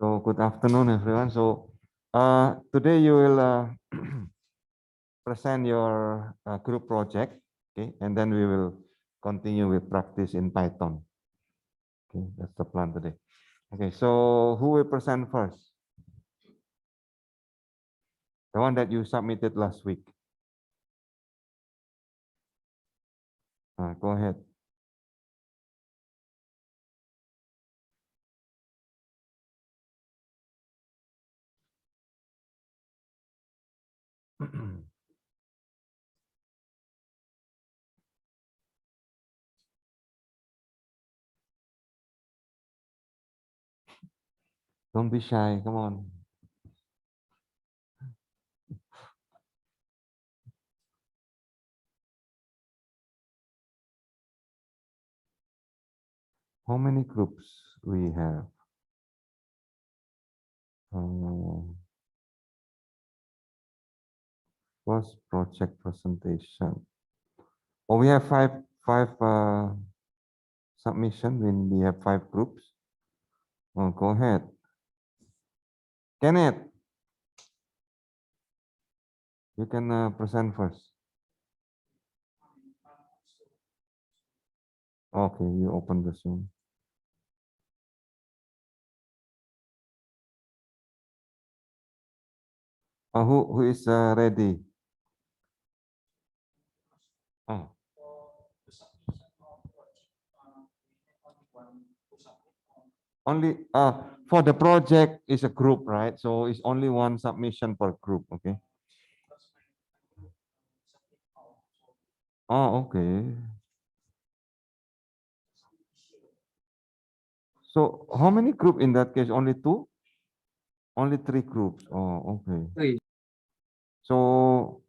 So good afternoon, everyone. So today you will present your group project, okay, and then we will continue with practice in Python. Okay, that's the plan today. Okay, so who will present first? The one that you submitted last week. Go ahead. Don't be shy. Come on. How many groups we have? First project presentation. Oh, we have five submission when we have 5 groups. Oh, go ahead. Kenneth, you can present first. Okay, you open the Zoom. Who is ready? Oh. Only for the project is a group, right? So it's only one submission per group, okay? Oh, okay. So how many group in that case? Only 2? Only 3 groups. Oh, okay. 3. So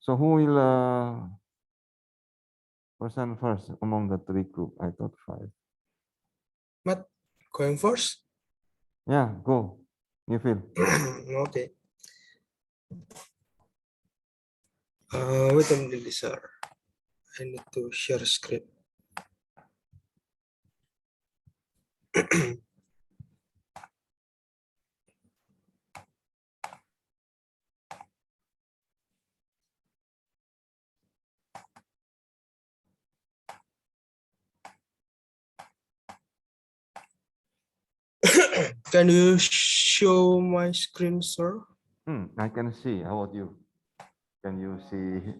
who will present first among the 3 group? I thought 5. Matt, going first? Yeah, go. You feel? Okay. Wait a minute, sir. I need to share screen. Can you show my screen, sir? I can see. How about you? Can you see?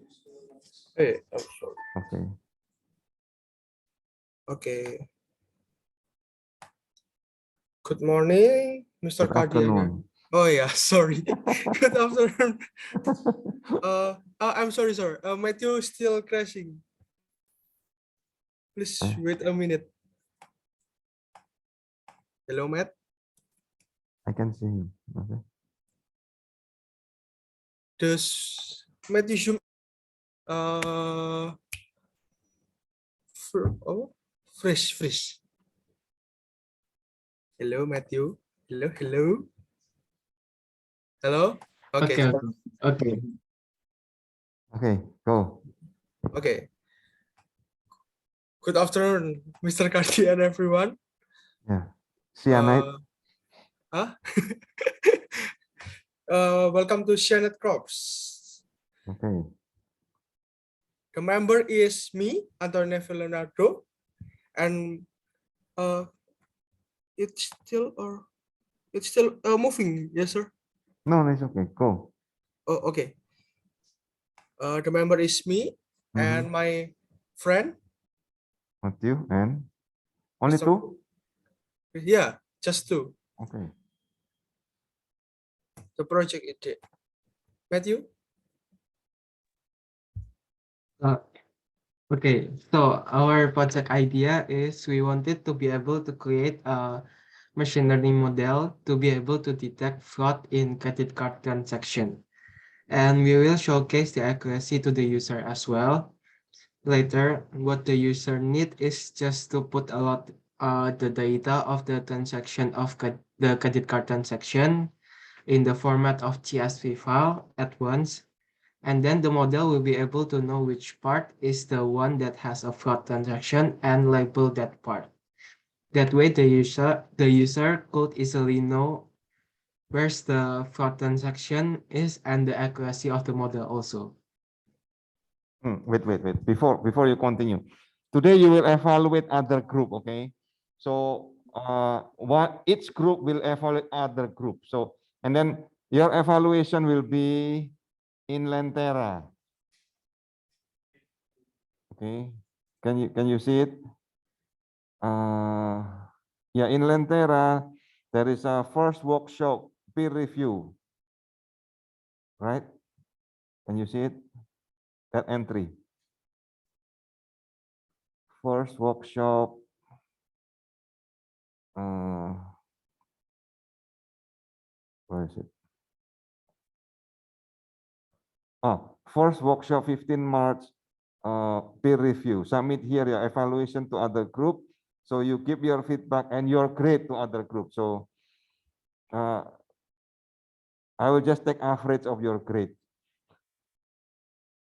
Hey, I'm sorry. Okay. Okay. Good morning, Mr. Good Kardian. afternoon. Oh yeah, sorry. Good afternoon. I'm sorry, sir. Matthew is still crashing. Please wait a minute. Hello, Matt. I can see him. Okay. Does Matthew zoom? Fresh. Hello, Matthew. Hello. Okay. Okay, go. Okay. Good afternoon, Mr. Kardian, everyone. Yeah. Cyanide. Welcome to Cyanide Crops. Okay. The member is me, Antonio Leonardo, and it's still moving, yes, sir. No, it's okay. Go. Oh, okay. The member is me and my friend. Matthew and only 2? Yeah, just 2. Okay. The project is Matthew. Okay, so our project idea is we wanted to be able to create a machine learning model to be able to detect fraud in credit card transaction. And we will showcase the accuracy to the user as well. Later, what the user need is just to put a lot the data of the transaction of the credit card transaction in the format of CSV file at once. And then the model will be able to know which part is the one that has a fraud transaction and label that part. That way, the user could easily know where's the fraud transaction is and the accuracy of the model also. Wait. Before you continue, today you will evaluate other group, okay? So what each group will evaluate other group. So and then your evaluation will be in Lentera. Okay, can you see it? Yeah, in Lentera there is a first workshop peer review, right? Can you see it? That entry. First workshop. Where is it? First workshop 15 March, peer review. Submit here your evaluation to other group. So you give your feedback and your grade to other group. So I will just take average of your grade.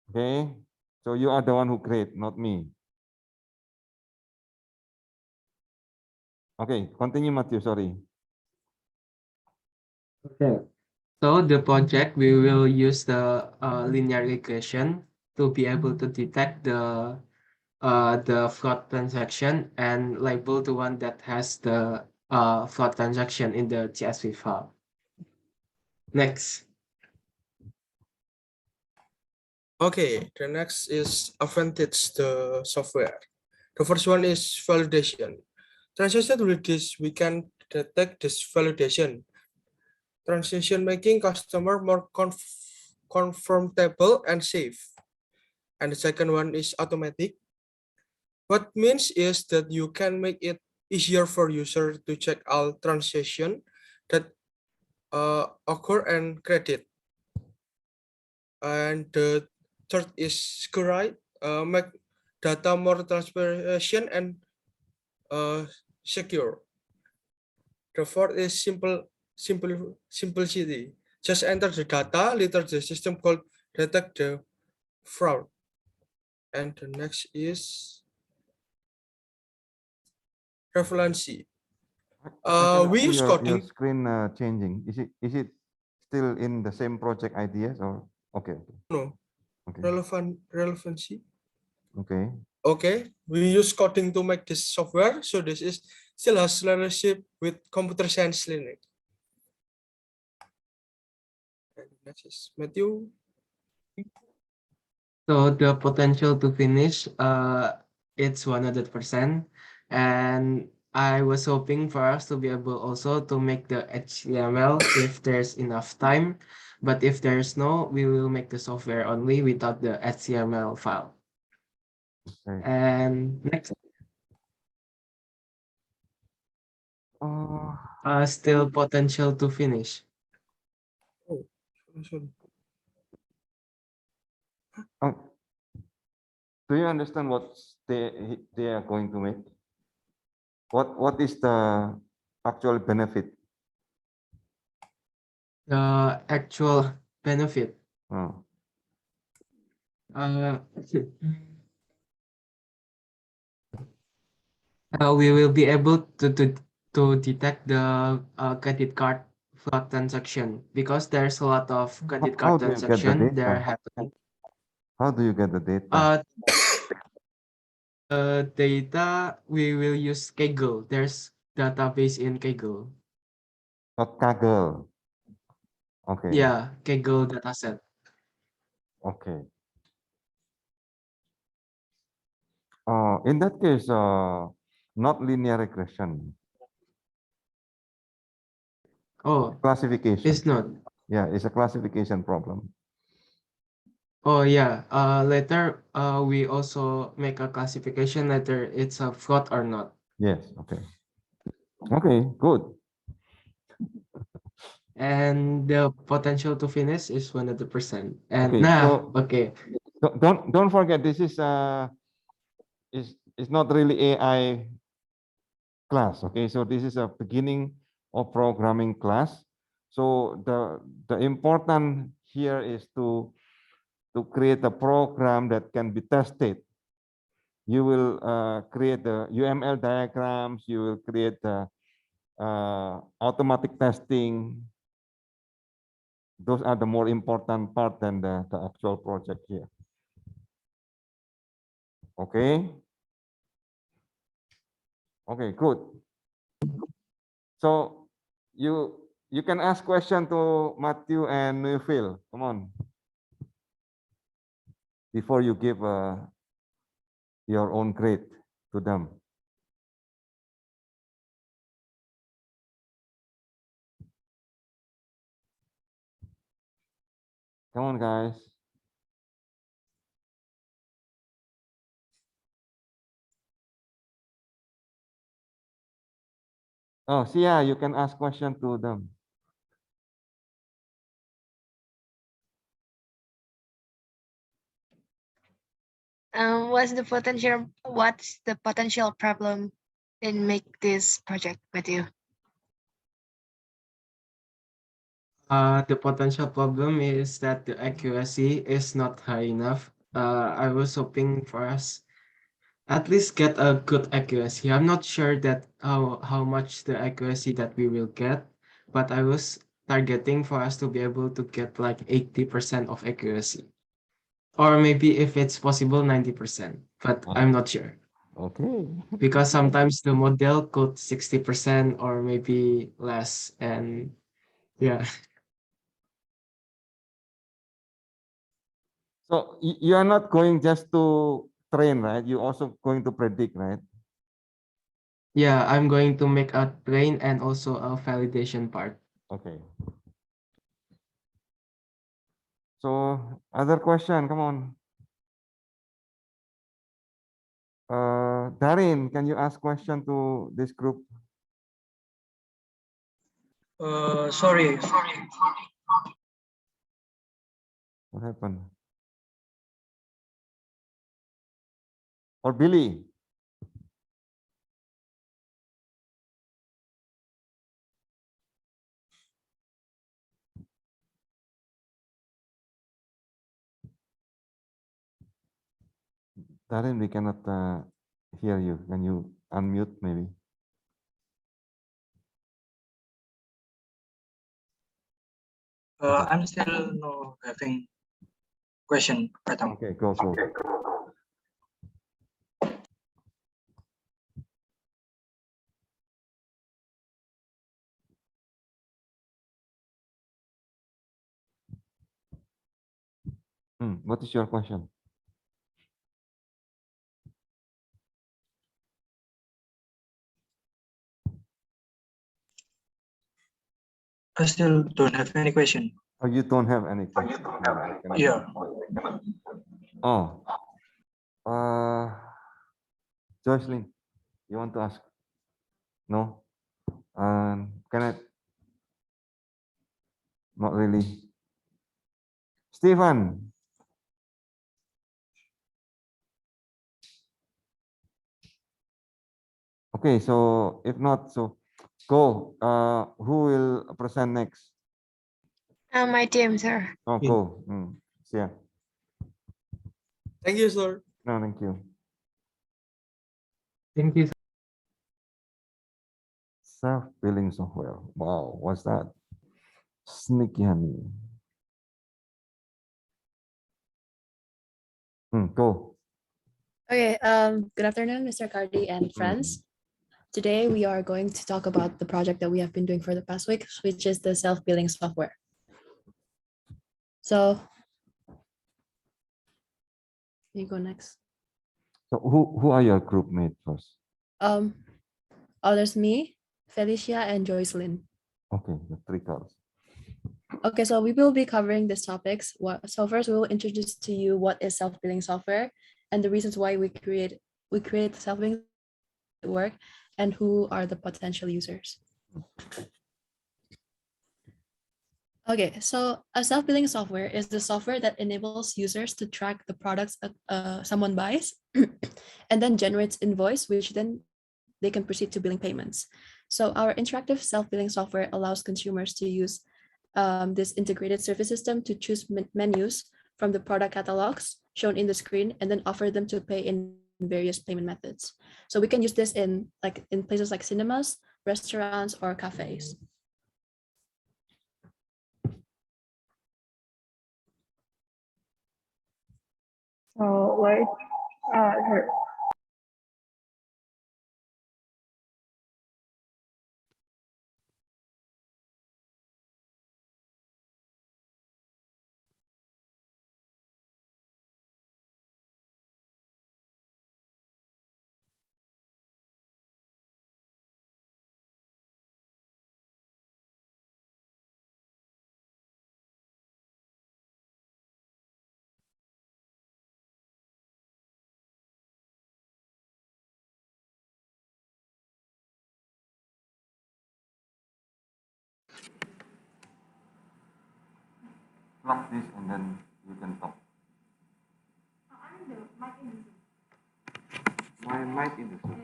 Okay. So you are the one who grade, not me. Okay, continue, Matthew. Sorry. Okay. So the project, we will use the linear regression to be able to detect the fraud transaction and label the one that has the fraud transaction in the CSV file. Next. Okay, the next is Advantage the software. The first one is validation. Transaction with this, we can detect this validation. Transaction making customer more comfortable and safe. And the second one is automatic. What means is that you can make it easier for user to check all transaction that occur and credit. And the third is correct, make data more transparent and secure. The fourth is simplicity. Just enter the data, later the system called detect the fraud. And the next is relevancy. I cannot We see use your coding. screen changing. Is it still in the same project ideas or okay? No, Okay. relevancy. Okay. Okay, we use coding to make this software. So this is still has relationship with computer science learning. And next is Matthew. So the potential to finish, it's 100%. And I was hoping for us to be able also to make the HTML if there's enough time. But if there's no, we will make the software only without the HTML file. Okay. And next, still potential to finish. Oh, sorry. Do you understand what they are going to make? What is the actual benefit? The actual benefit. Oh, We will be able to detect the credit card fraud transaction because there's a lot of credit how card do you get the transaction that are data? happening. How do you get the data? Data, we will use Kaggle. There's database in Kaggle. Not Kaggle. Okay. Yeah, Kaggle dataset. Okay. In that case, not linear regression. Oh, Classification. it's not. Yeah, it's a classification problem. Oh yeah. Later, we also make a classification whether it's a fraud or not. Yes. Okay. Okay. Good. And the potential to finish is 100%. And Okay. So okay. don't forget this is not really AI class. Okay. So this is a beginning of programming class. So the important here is to create a program that can be tested you will create the UML diagrams, you will create the automatic testing. Those are the more important part than the actual project here. Okay. Okay, good. So you can ask question to Matthew and Phil. Come on. Before you give your own grade to them. Come on, guys. Oh, Sia, you can ask question to them. What's the potential problem in make this project with you? The potential problem is that the accuracy is not high enough. I was hoping for us at least get a good accuracy. I'm not sure that how much the accuracy that we will get, but I was targeting for us to be able to get like 80% of accuracy. Or maybe if it's possible, 90%, but I'm not sure. Okay. Because sometimes the model could 60% or maybe less. And yeah. So you are not going just to train, right? You also going to predict, right? Yeah, I'm going to make a train and also a validation part. Okay. So other question, come on. Darin, can you ask question to this group? Sorry. What happened? Or Billy? Darin, we cannot hear you. Can you unmute maybe? I'm still no having question right now. Okay, go. What is your question? I still don't have any question. Oh, you don't have any question. Yeah. Oh. Jocelyn, you want to ask? No? Can I? Not really. Stephen. Okay, so if not, so go. Who will present next? My team, sir. Oh, Yeah. go. Yeah. Thank you, sir. No, thank you. Thank you. Self-billing software. Wow, what's that? Sneaky honey. Go. Okay, good afternoon, Mr. Cardi and friends. Today we are going to talk about the project that we have been doing for the past week, which is the self-billing software. So, you go next. So who are your group mates first? There's me, Felicia, and Joycelyn. Okay, the three girls. Okay, so we will be covering these topics. So first, we will introduce to you what is self-billing software and the reasons why we create self-billing work and who are the potential users. Okay, so a self-billing software is the software that enables users to track the products someone buys and then generates invoice, which then they can proceed to billing payments. So our interactive self-billing software allows consumers to use this integrated service system to choose menus from the product catalogs shown in the screen and then offer them to pay in various payment methods. So we can use this in places like cinemas, restaurants, or cafes. So why, sorry. Plug this and then you can talk. My mic in the Zoom.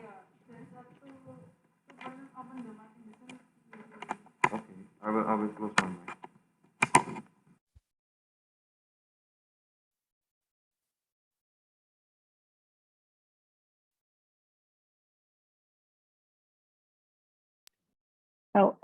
Okay, I will close my mic. Oh.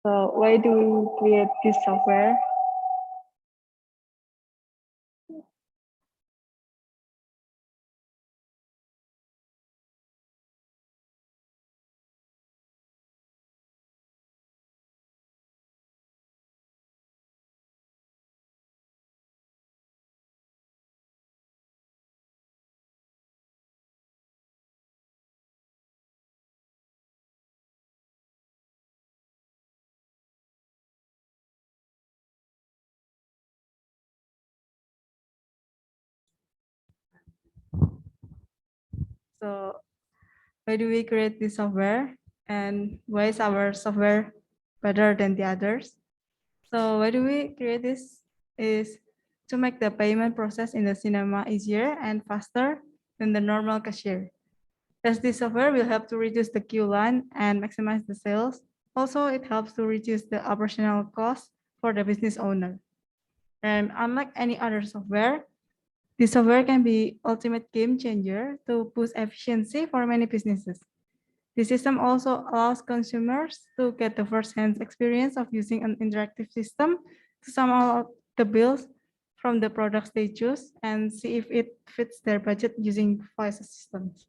So why do we create this software? So why do we create this software? And why is our software better than the others? So why do we create this is to make the payment process in the cinema easier and faster than the normal cashier. As this software will help to reduce the queue line and maximize the sales. Also, it helps to reduce the operational cost for the business owner. And unlike any other software, this software can be ultimate game changer to boost efficiency for many businesses. The system also allows consumers to get the first-hand experience of using an interactive system to sum out the bills from the products they choose and see if it fits their budget using voice assistants.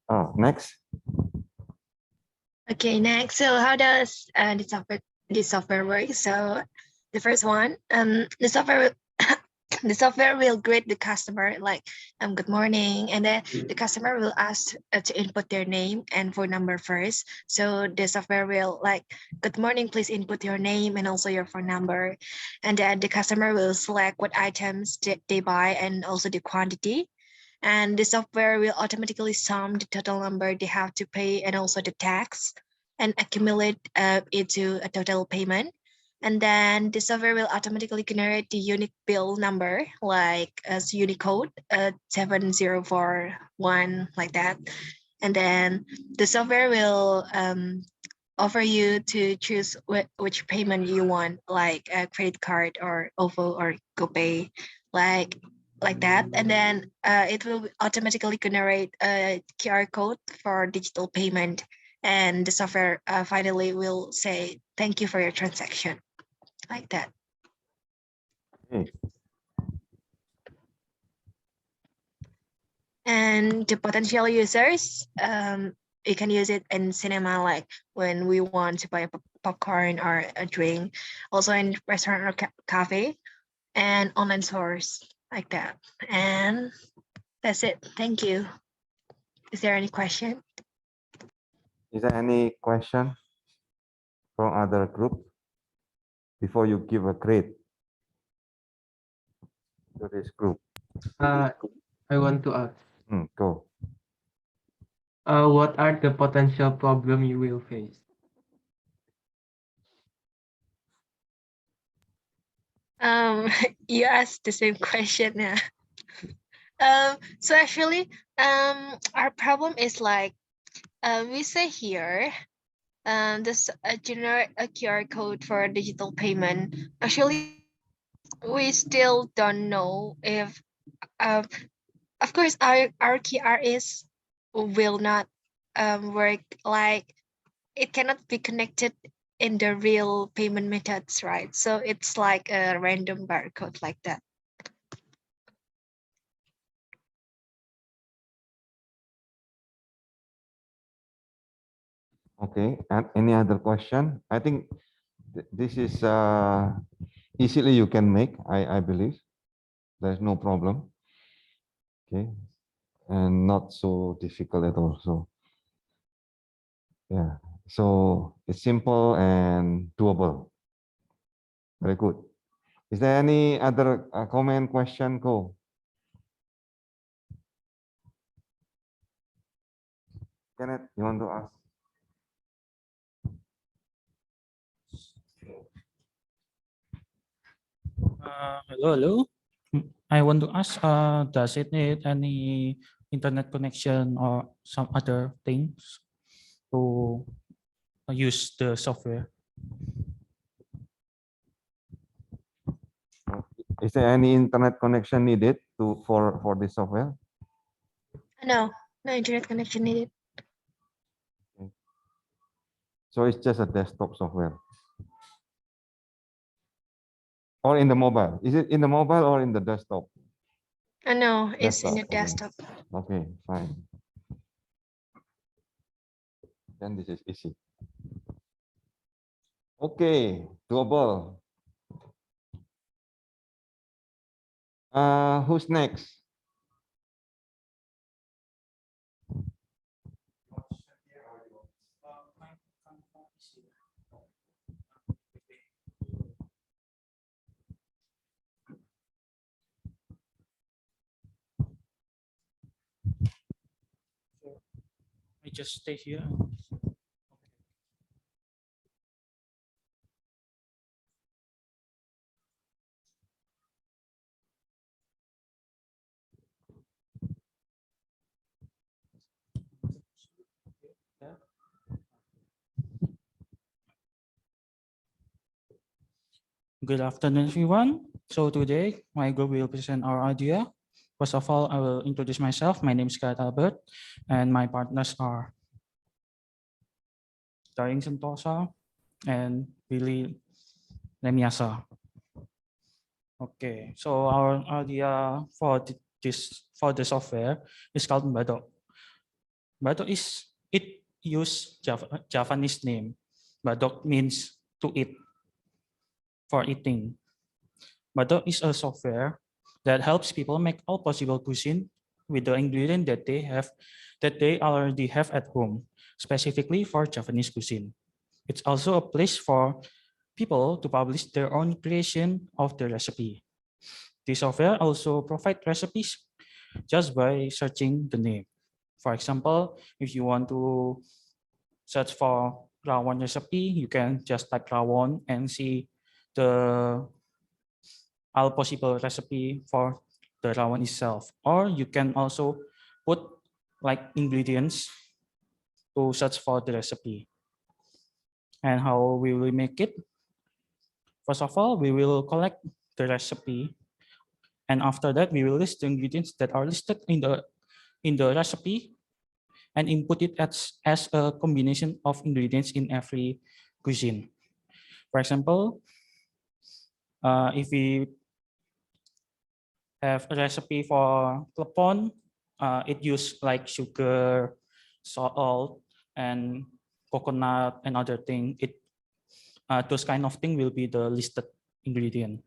Oh, next. Okay, next. So how does the software work? So the first one, the software the software will greet the customer like good morning, and then the customer will ask to input their name and phone number first. So the software will like, good morning, please input your name and also your phone number, and then the customer will select what items they buy and also the quantity. And the software will automatically sum the total number they have to pay and also the tax and accumulate it to a total payment. And then the software will automatically generate the unique bill number, like as Unicode 7041, like that. And then the software will offer you to choose which payment you want, like a credit card or OVO or GoPay, like that. And then it will automatically generate a QR code for digital payment. And the software finally will say, thank you for your transaction, like that. Okay. And the potential users, you can use it in cinema, like when we want to buy a popcorn or a drink, also in restaurant or cafe, and online stores, like that. And that's it. Thank you. Is there any question? Is there any question from other group before you give a grade to this group? I want to ask, Go. what are the potential problem you will face? You asked the same question. Yeah. So actually, our problem is like, we say here, this generate a QR code for digital payment. Actually, we still don't know if, um, of course, our QR is will not work, like it cannot be connected in the real payment methods, right? So it's like a random barcode like that. Okay, and any other question? I think this is easily you can make, I believe. There's no problem. Okay, and not so difficult at all. So yeah, so it's simple and doable. Very good. Is there any other comment, question, Go? Kenneth, you want to ask? Hello. I want to ask, does it need any internet connection or some other things to use the software? Is there any internet connection needed for this software? No, no internet connection needed. So it's just a desktop software. Or in the mobile? Is it in the mobile or in the desktop? No, it's in the Desktop, okay. desktop. Okay, fine. Then this is easy. Okay, doable. Who's next? I just stay here. Good afternoon, everyone. So today, my group will present our idea. First of all, I will introduce myself. My name is Gareth Albert, and my partners are Daring Sentosa and Billy Lemiasa. Okay, so our idea for the software is called Badok. Badok use Javanese name. Badok means to eat, for eating. Badok is a software that helps people make all possible cuisine with the ingredient that they already have at home, specifically for Javanese cuisine. It's also a place for people to publish their own creation of the recipe. The software also provides recipes just by searching the name. For example, if you want to search for rawon recipe, you can just type rawon and see the all possible recipe for the rawon itself. Or you can also put like ingredients to search for the recipe. And how we will make it? First of all, we will collect the recipe, and after that, we will list the ingredients that are listed in the recipe and input it as a combination of ingredients in every cuisine. For example, if we have a recipe for klepon, it use like sugar, salt, and coconut and other thing. Those kind of thing will be the listed ingredient.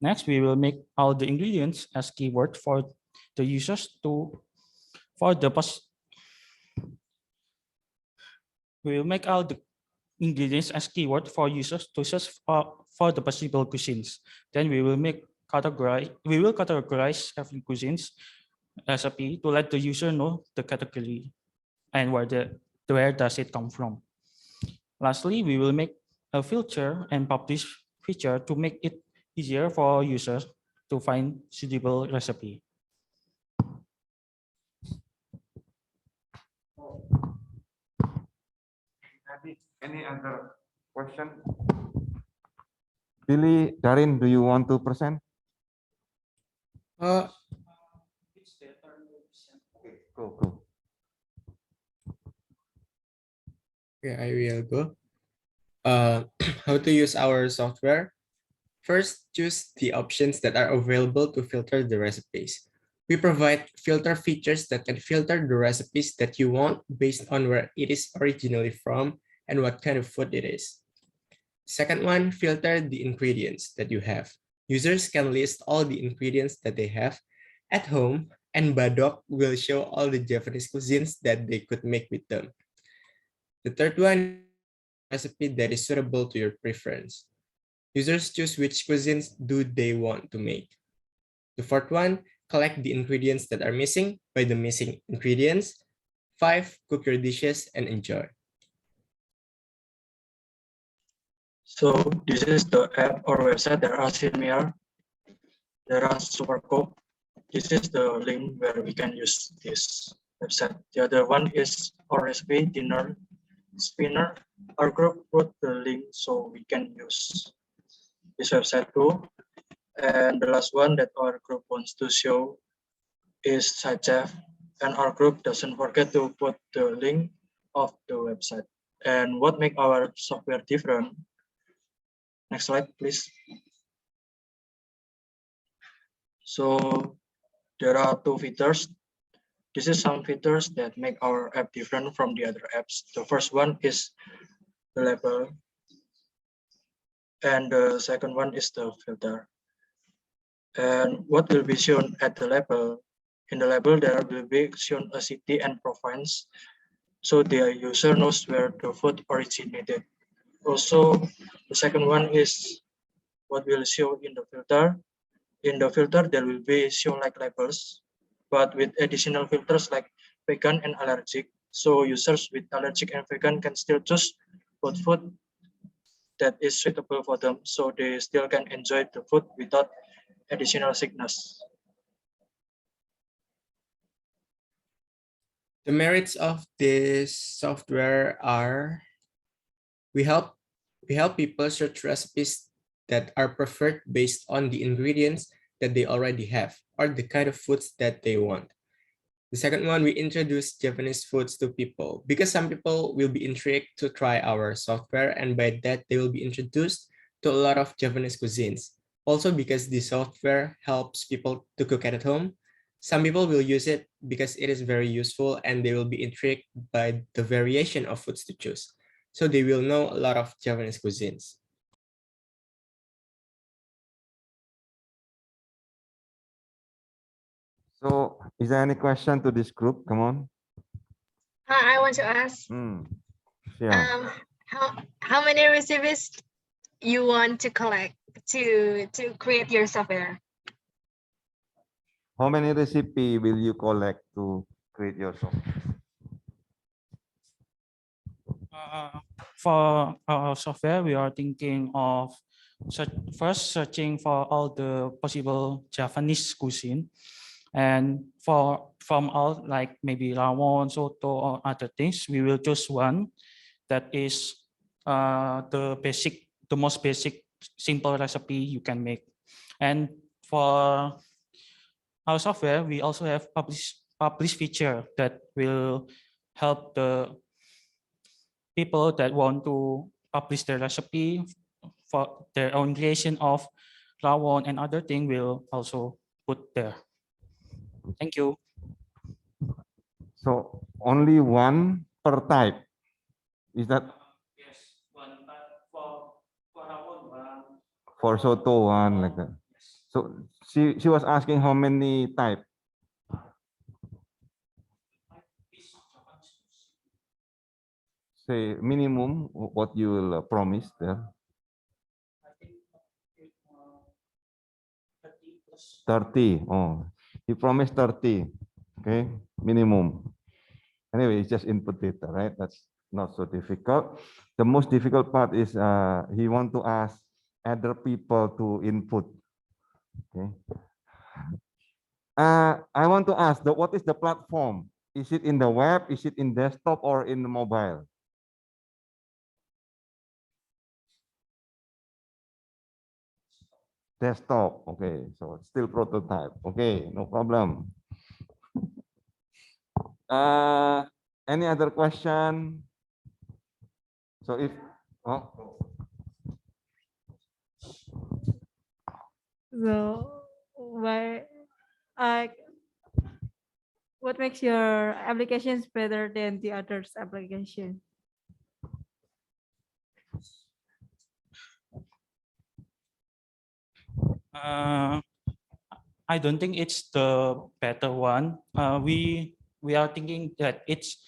Next, we will make all the ingredients as keyword for the users we will make all the ingredients as keyword for users to search for the possible cuisines. Then we will categorize every cuisines recipe to let the user know the category and where does it come from. Lastly, we will make a filter and publish feature to make it easier for users to find suitable recipe. Any other question? Billy, Darin, do you want to present? Uh, Go. okay, I will go. How to use our software? First, choose the options that are available to filter the recipes. We provide filter features that can filter the recipes that you want based on where it is originally from and what kind of food it is. Second one, filter the ingredients that you have. Users can list all the ingredients that they have at home, and Badok will show all the Japanese cuisines that they could make with them. The third one, recipe that is suitable to your preference. Users choose which cuisines do they want to make. The fourth one, collect the ingredients that are missing by the missing ingredients. 5, cook your dishes and enjoy. So this is the app or website that are similar. There are Supercook. This is the link where we can use this website. The other one is our recipe dinner spinner. Our group wrote the link so we can use this website too. And the last one that our group wants to show is SciChef. And our group doesn't forget to put the link of the website. And what make our software different? Next slide, please. So there are 2 features. This is some features that make our app different from the other apps. The first one is the label. And the second one is the filter. And what will be shown at the label? In the label, there will be shown a city and province, so the user knows where the food originated. Also, the second one is what will show in the filter. In the filter, there will be shown like labels, but with additional filters like vegan and allergic. So users with allergic and vegan can still choose what food that is suitable for them, so they still can enjoy the food without additional sickness. The merits of this software are we help people search recipes that are preferred based on the ingredients that they already have or the kind of foods that they want. The second one, we introduce Japanese foods to people because some people will be intrigued to try our software, and by that they will be introduced to a lot of Japanese cuisines. Also because the software helps people to cook at home. Some people will use it because it is very useful and they will be intrigued by the variation of foods to choose. So they will know a lot of Japanese cuisines. So, is there any question to this group? Come on. I want to ask, Yeah. how many recipes you want to collect to create your software? How many recipe will you collect to create your software? For our software, we are thinking of first searching for all the possible Japanese cuisine, and from all like maybe rawon, soto, or other things, we will choose one that is the most basic, simple recipe you can make. And for our software, we also have publish feature that will help the people that want to publish their recipe for their own creation of rawon and other thing will also put there. Thank you. So only one per type. Is that Yes, one for rawon one. for soto one like that? So she was asking how many type. Say minimum what you will promise there. 30. Oh, you promised 30. Okay, minimum. Anyway, it's just input data, right? That's not so difficult. The most difficult part is he want to ask other people to input. Okay. I want to ask what is the platform? Is it in the web? Is it in desktop or in the mobile? Desktop. Okay, so it's still prototype. Okay, no problem. Any other question? So if So why I what makes your applications better than the others application? Uh, I don't think it's the better one. We are thinking that it's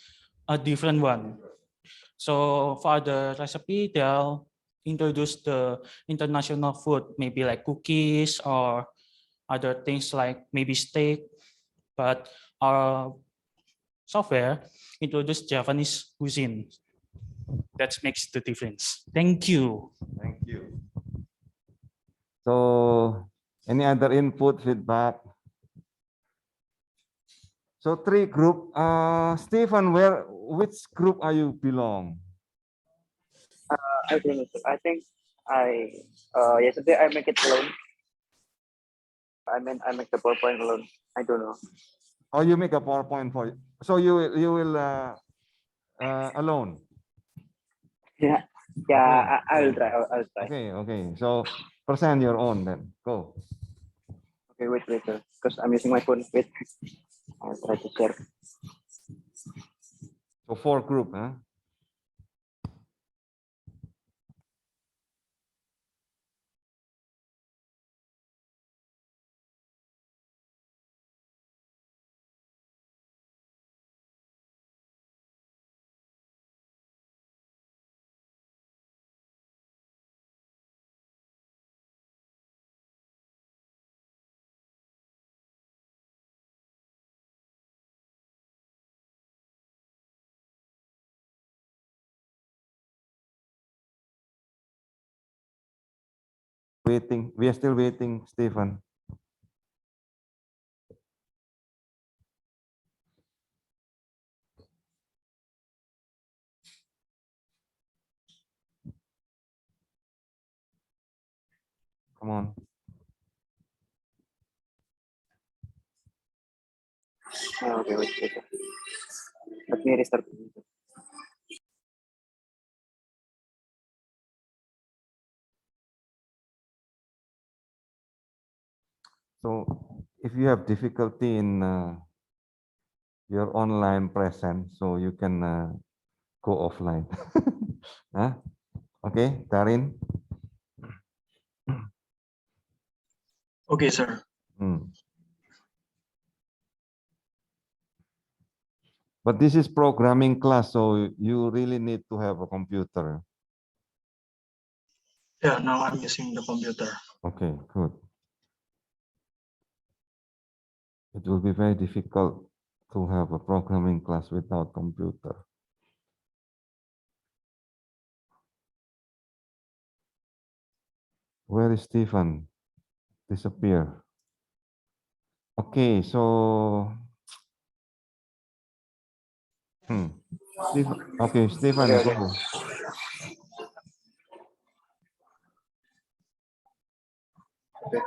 a different one. So for the recipe, they'll introduce the international food, maybe like cookies or other things like maybe steak. But our software introduced Japanese cuisine. That makes the difference. Thank you. thank you. So any other input, feedback? So three group. Stephen, which group are you belong? I don't know, sir. I think yesterday I make it alone. I make the PowerPoint alone. I don't know. Oh, you make a PowerPoint for you. So you will alone. Yeah, I will try. I'll try. Okay, okay. So present your own then. Go. Okay, wait, sir. Because I'm using my phone. Wait, I'll try to share. So 4 group, huh? Waiting. We are still waiting, Stephen. Come on. Okay, wait, sir. Let me restart. So if you have difficulty in your online presence, so you can go offline. Huh? Okay, Darin. Okay, sir. Hmm. But this is programming class, so you really need to have a computer. Yeah, now I'm using the computer. Okay, good. It will be very difficult to have a programming class without computer. Where is Stephen? Disappear. Okay, so okay, Stephen, Okay. go. Okay.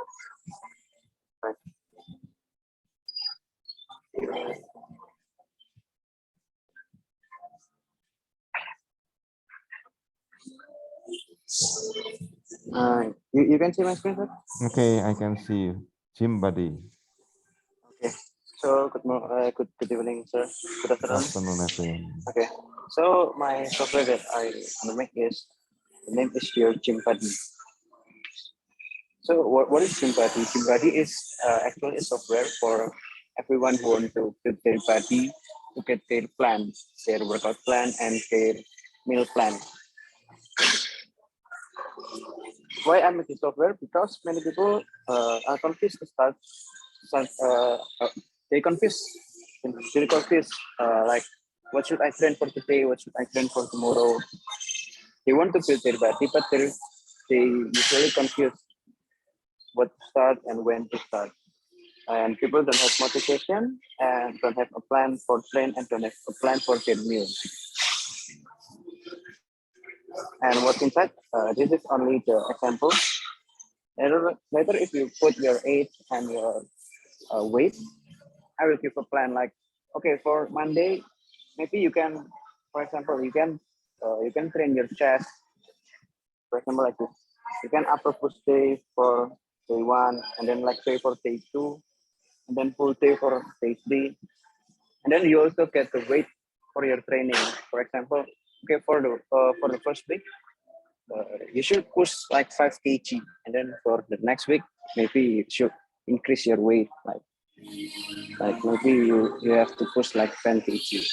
Fine. You can see my screen, sir? Okay, I can see you. Gym buddy. Okay. So good evening, sir. Good afternoon. Afternoon, everyone. Okay. So my software that I want to make is the name is your Gym Buddy. So what is Gym Buddy? Gym Buddy is actually a software for everyone who want to build their body, to get their plan, their workout plan, and their meal plan. Why I make this software? Because many people are confused to start they confuse like what should I train for today? What should I train for tomorrow? They want to build their body, but they usually confuse what to start and when to start. And people don't have motivation and don't have a plan for train and don't have a plan for their meal. And what's inside? This is only the example. Later, if you put your age and your weight, I will give a plan like, okay, for Monday, maybe you can, for example, you can train your chest, for example, like this. You can upper push day for day 1, and then like day for day 2, and then full day for day 3, and then you also get the weight for your training. For example, okay, for the first week, you should push like 5 kg, and then for the next week, maybe you should increase your weight, like maybe you have to push like 10 kg.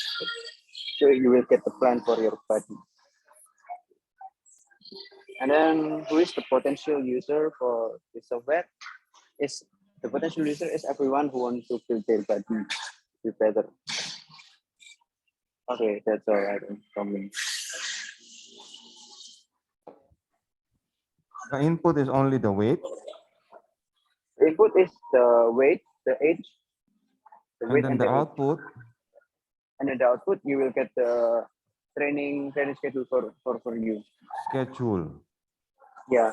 So you will get the plan for your body. And then who is the potential user for this software? Is the potential user is everyone who wants to build their body be better. Okay, that's all I think from me. The input is only the weight, The input is the weight, the age, the and weight then and the the age. output. And then the output you will get the training schedule for you. Schedule. Yeah.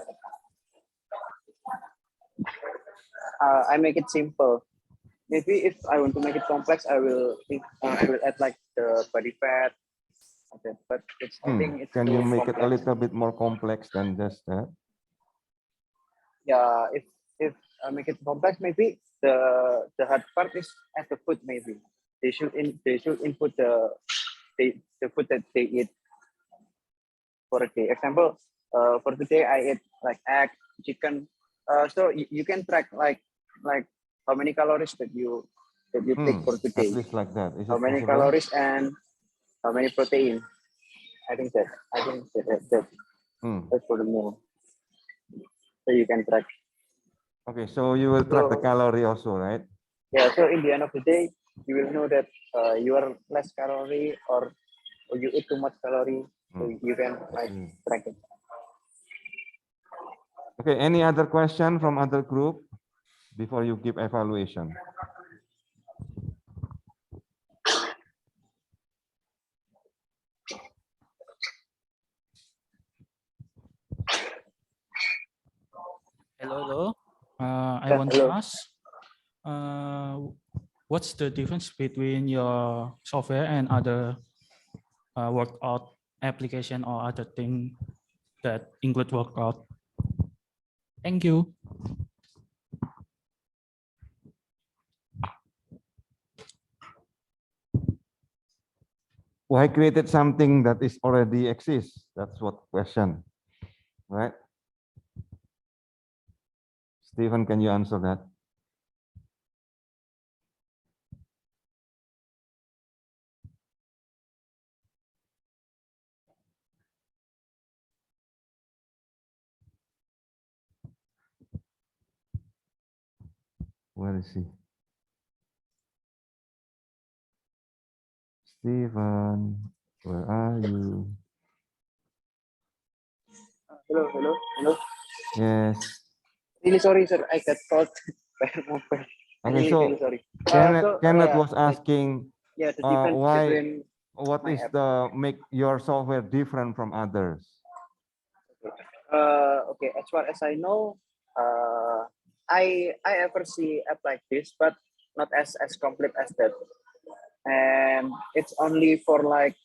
I make it simple. Maybe if I want to make it complex, I will add like the body fat. Okay, but it's I think it's Can too you make it a complex. little bit more complex than just that? Yeah, if I make it complex, maybe the hard part is at the food. Maybe they should input the food that they eat for a day. Example, for today I ate like egg, chicken. So you can track like how many calories that you take for At today, least like that. Is how it many possible? calories and how many protein. I think that's for the meal. So you can track. Okay, so you will track the So- calorie also, right? Yeah, so in the end of the day, you will know that you are less calorie or you eat too much calorie, so you can like track it. Okay, any other question from other group before you give evaluation? Hello. I Yeah, want to hello. ask, what's the difference between your software and other workout application or other thing that include workout? Thank you. Why created something that is already exists? That's what question, right? Stephen, can you answer that? Where is he? Stephen, where are you? Hello. Yes. Really sorry, sir. I got caught by a mobile. Okay, so Really sorry. Kenneth yeah, was asking yeah, the difference why, between what my is app. the make your software different from others? Okay, as far as I know, I ever see app like this, but not as complete as that. And it's only for like,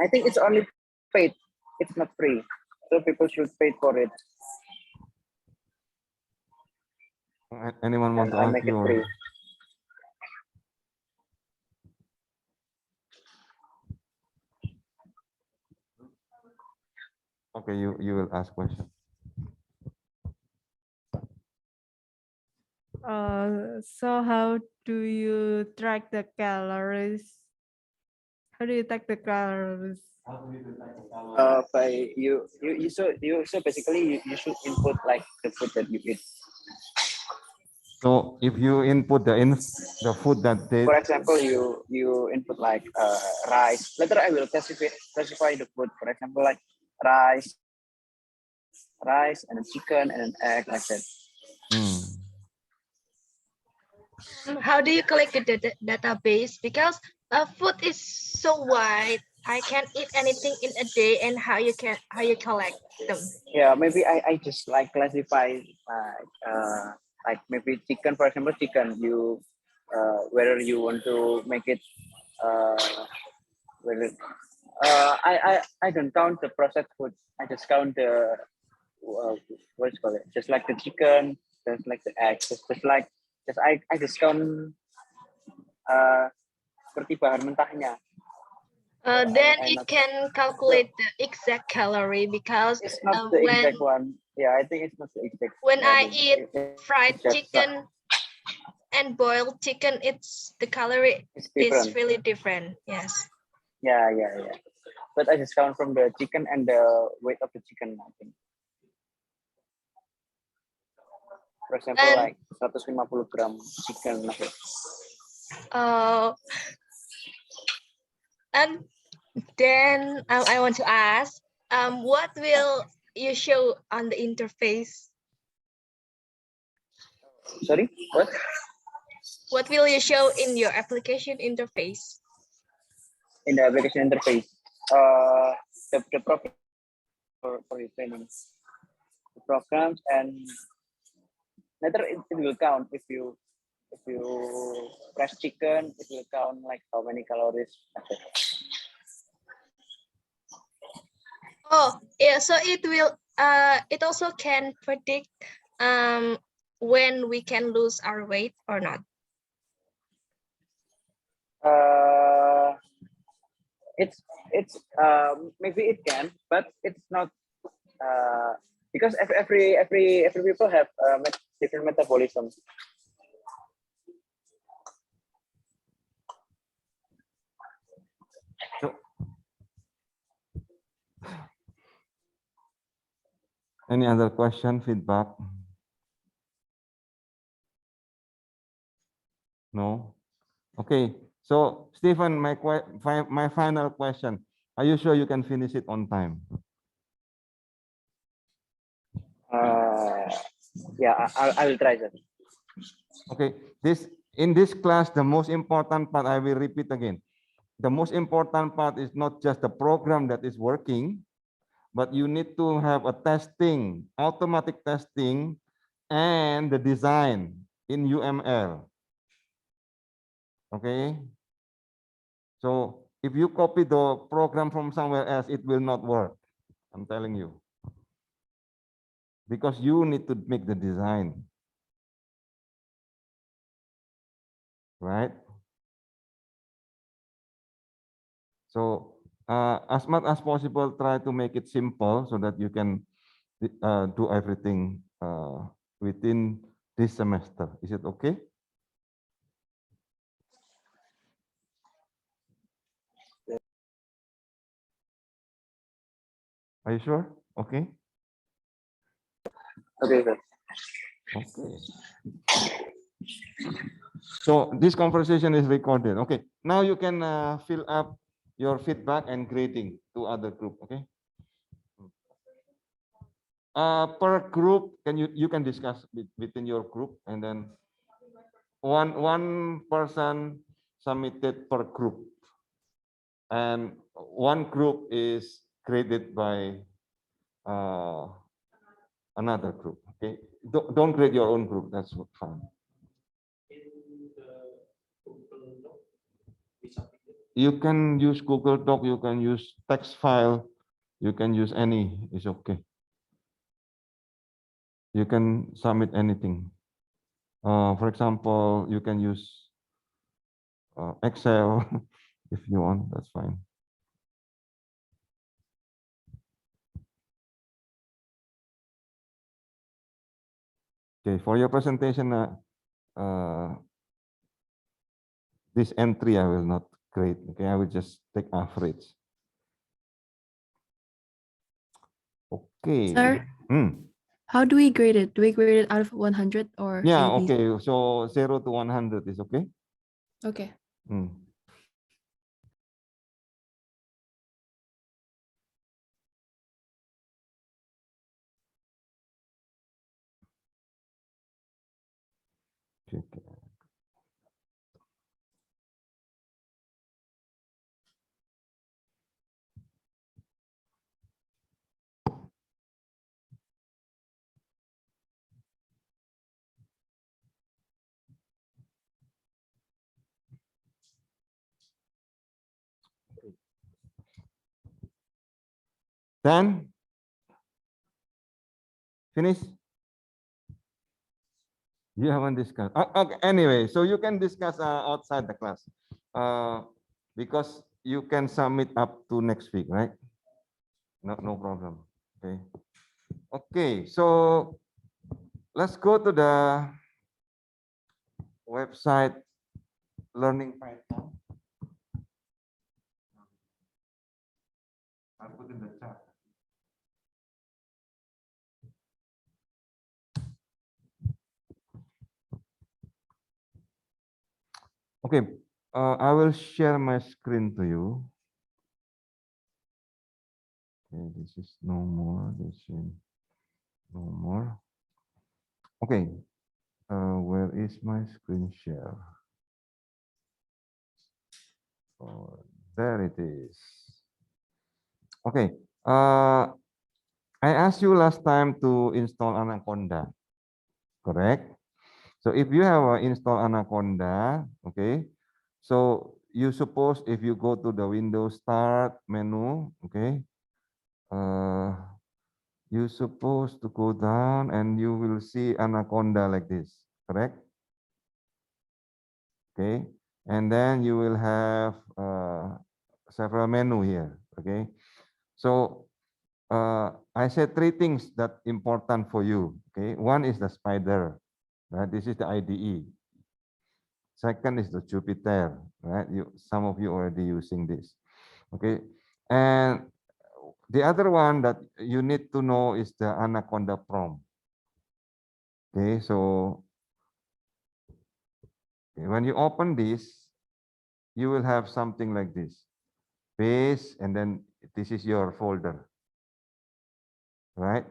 I think it's only paid. It's not free, so people should pay for it. Anyone want And to I ask make it you? free. Okay, you will ask question. So how do you track the calories? How do you track the calories? By you so basically you should input like the food that you eat. So if you input the food that they, For example, you input like rice. Later I will classify the food. For example, like rice, and then chicken and an egg like that. Hmm. How do you collect the database? Because food is so wide. I can't eat anything in a day, and how you collect them? Yeah, maybe I just like classify like maybe chicken, for example, chicken. You whether you want to make it whether I don't count the processed food. I just count the what is called it? Just like the chicken, just like the egg, just like I just count seperti bahan mentahnya. Then I it not- can calculate the exact calorie because It's not the when exact one. Yeah, I think it's not the exact. when yeah, I the- eat it- fried it's just chicken and boiled chicken, it's the calorie it's is different. really different. Yes. Yeah. But I just count from the chicken and the weight of the chicken, I think. For example, And- like 150 gram chicken. Like that. And then I want to ask, what will you show on the interface? Sorry, what? What will you show in your application interface? In the application interface, the program for your training, the programs, and later it will count if you press chicken, it will count like how many calories. Like that. Oh, yeah. So it will. It also can predict when we can lose our weight or not. It's maybe it can, but it's not because every people have different metabolism. any other question, feedback? No? Okay. So Stephen, my final question. Are you sure you can finish it on time? Yeah, I will try that. Okay. In this class, the most important part, I will repeat again. The most important part is not just the program that is working, but you need to have a testing, automatic testing, and the design in UML. Okay. So if you copy the program from somewhere else, it will not work. I'm telling you. Because you need to make the design. Right? So as much as possible, try to make it simple so that you can do everything within this semester. Is it okay? Are you sure? Okay. Okay, sir. Okay. So this conversation is recorded. Okay. Now you can fill up your feedback and grading to other group. Okay. Per group, you can discuss within your group, and then one person submitted per group, and one group is graded by another group. Okay. Don't grade your own group. That's fine. You can use Google Doc, you can use text file, you can use any, it's okay. You can submit anything. For example, you can use Excel if you want, that's fine. Okay, for your presentation, this entry I will not grade. Okay, I will just take average. Okay. Sir, How do we grade it? Do we grade it out of 100 or Yeah, A, B? okay. So 0 to 100 is okay. Okay. Hmm. Okay. Then finish. You haven't discussed. Okay. Anyway, so you can discuss outside the class, because you can submit up to next week, right? No problem. Okay. Okay. So let's go to the website Learning Python. I'll put in the chat. Okay, I will share my screen to you. Okay, this is no more. This is no more. Okay, where is my screen share? Oh, there it is. Okay, I asked you last time to install Anaconda, correct? So if you have install Anaconda, okay, so you suppose if you go to the Windows Start menu, okay, you supposed to go down and you will see Anaconda like this, correct? Okay, and then you will have several menu here, okay? So I said three things that important for you, okay? One is the spider, right? This is the IDE. Second is the Jupyter, right? Some of you already using this, okay? And the other one that you need to know is the Anaconda prompt. Okay, so when you open this, you will have something like this. Paste, and then this is your folder, right?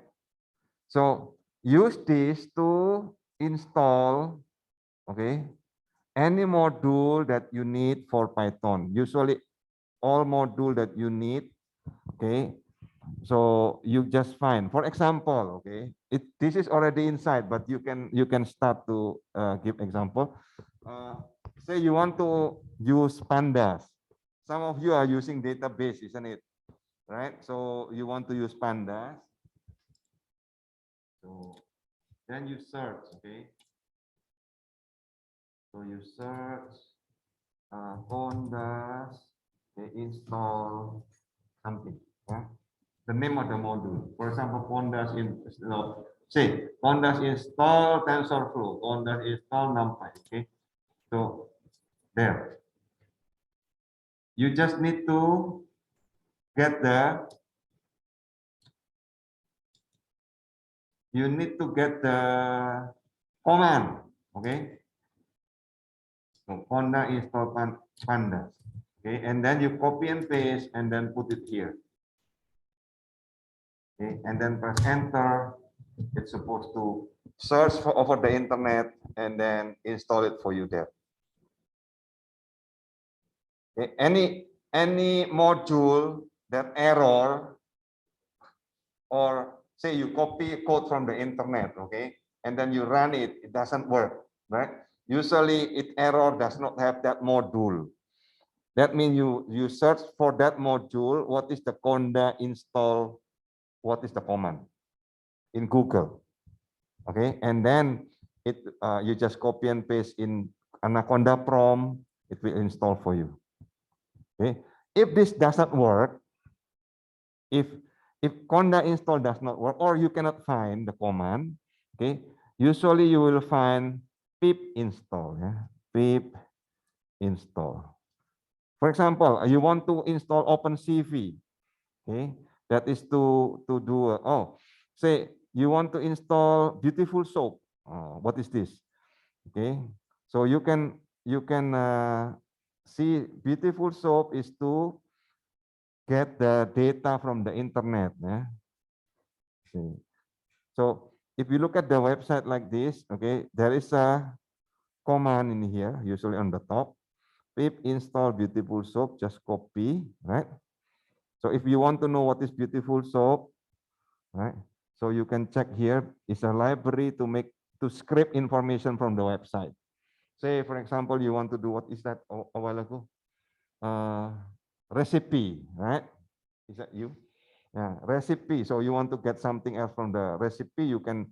So use this to install, okay, any module that you need for Python. Usually all module that you need, okay, so you just find, for example, okay, this is already inside, but you can start to give example. Say you want to use pandas. Some of you are using database, isn't it? Right? So you want to use pandas. So then you search, okay? So you search pandas, okay, install something. Yeah? The name of the module. For example, pandas say pandas install TensorFlow, pandas install NumPy. Okay, so there. You just need to get the. You need to get the command. Okay. So panda install pandas. Okay, and then you copy and paste and then put it here. Okay, and then press enter. It's supposed to search for over the internet and then install it for you there. Okay. Any module that error, or say you copy code from the internet, okay, and then you run it, it doesn't work, right? Usually it error does not have that module. That means you search for that module, what is the conda install, what is the command in Google, okay, and then you just copy and paste in Anaconda prompt, it will install for you. Okay, if this doesn't work, if conda install does not work, or you cannot find the command, okay, usually you will find pip install, yeah, pip install. For example, you want to install OpenCV, okay, that is to do say you want to install Beautiful Soap. What is this? Okay, so you can see Beautiful Soap is to get the data from the internet. Yeah. Okay. So if you look at the website like this, okay, there is a command in here, usually on the top. Pip install Beautiful Soap, just copy, right? So if you want to know what is Beautiful Soap, right? So you can check here, it's a library to scrape information from the website. Say, for example, you want to do, what is that a while ago? Recipe, right? Is that you? Yeah, recipe. So you want to get something else from the recipe, you can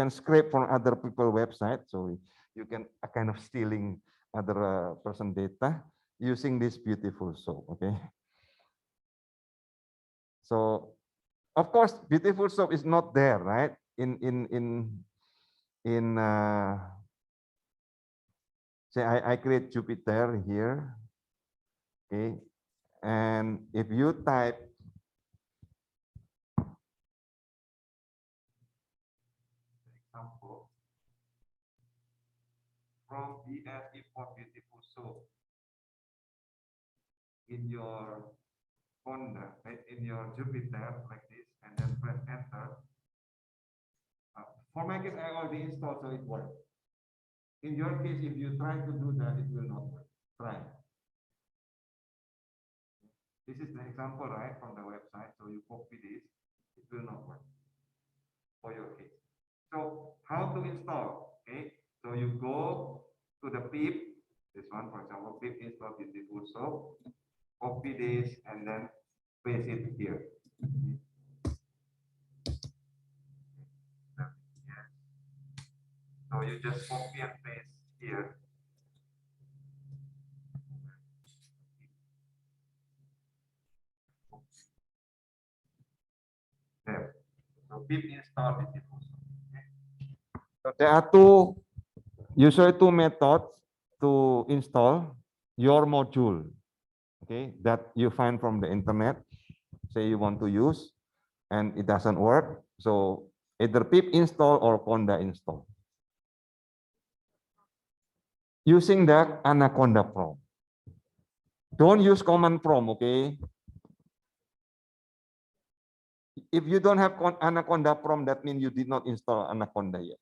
scrape from other people website. So you can kind of stealing other person data using this Beautiful Soap. Okay. So of course, Beautiful Soap is not there, right? Say I create Jupyter here. Okay. And if you type example from BF import Beautiful Soap in your Honda, right, in your Jupyter like this, and then press enter. For my case, I already installed, so it works. In your case, if you try to do that, it will not work. Try. This is the example, right, from the website. So you copy this, it will not work for your case. So how to install? Okay, so you go to the pip, this one, for example, pip install Beautiful Soap, copy this, and then paste it here. So you just copy and paste here. There. So pip install Beautiful Soap. Okay. So there are usually two methods to install your module. Okay, that you find from the internet. Say you want to use, and it doesn't work. So either pip install or Conda install. Using the Anaconda prompt. Don't use command prompt, okay? If you don't have Anaconda prompt, that means you did not install Anaconda yet.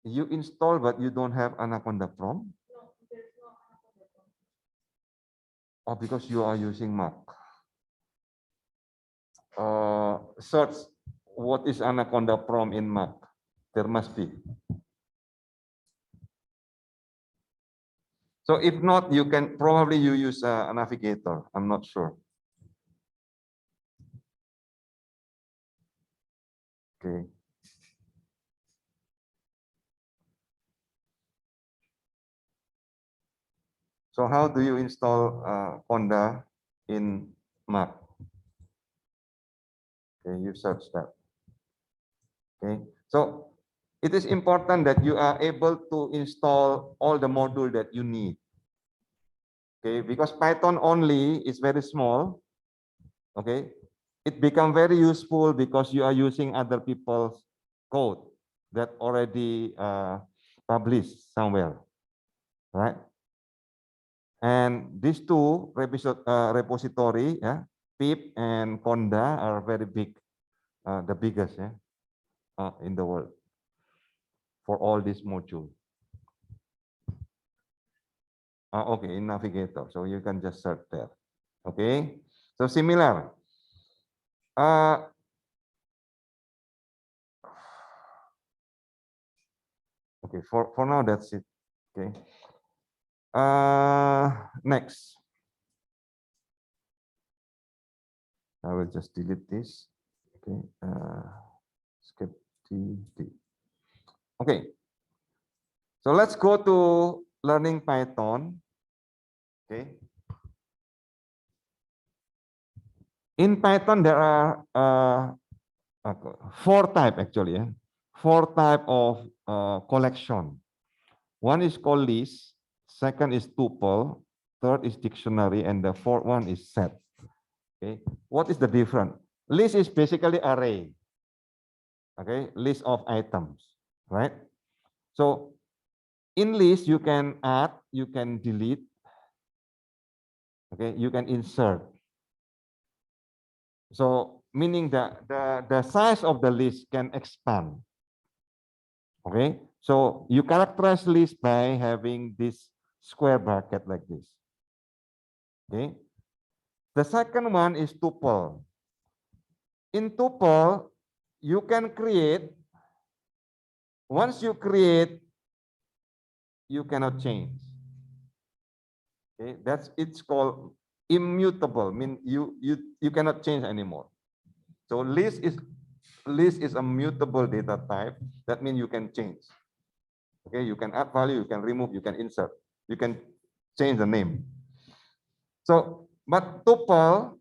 You install, but you don't have Anaconda prompt? Oh, because you are using Mac. Search what is Anaconda prompt in Mac. There must be. So if not, you can probably use a navigator. I'm not sure. Okay. So how do you install Conda in Mac? Okay, you search that. Okay, so it is important that you are able to install all the module that you need. Okay, because Python only is very small. Okay, it become very useful because you are using other people's code that already published somewhere, right? And these two repository, yeah, pip and Conda, are very big, the biggest, yeah, in the world for all these modules. Okay, in Navigator, so you can just search there. Okay, so similar. Okay, for now that's it. Okay. Next. I will just delete this. Okay. Skip TD. Okay. So let's go to learning Python. Okay. In Python, there are 4 types actually. 4 types of collection. One is called list, second is tuple, third is dictionary, and the fourth one is set. Okay, what is the difference? List is basically array. Okay, list of items, right? So in list, you can add, you can delete, okay, you can insert. So meaning that the size of the list can expand. Okay, so you characterize list by having this square bracket like this. Okay, the second one is tuple. In tuple, you can create, once you create, you cannot change. Okay, it's called immutable, mean you cannot change anymore. So list is a mutable data type. That means you can change. Okay, you can add value, you can remove, you can insert, you can change the name. So, but tuple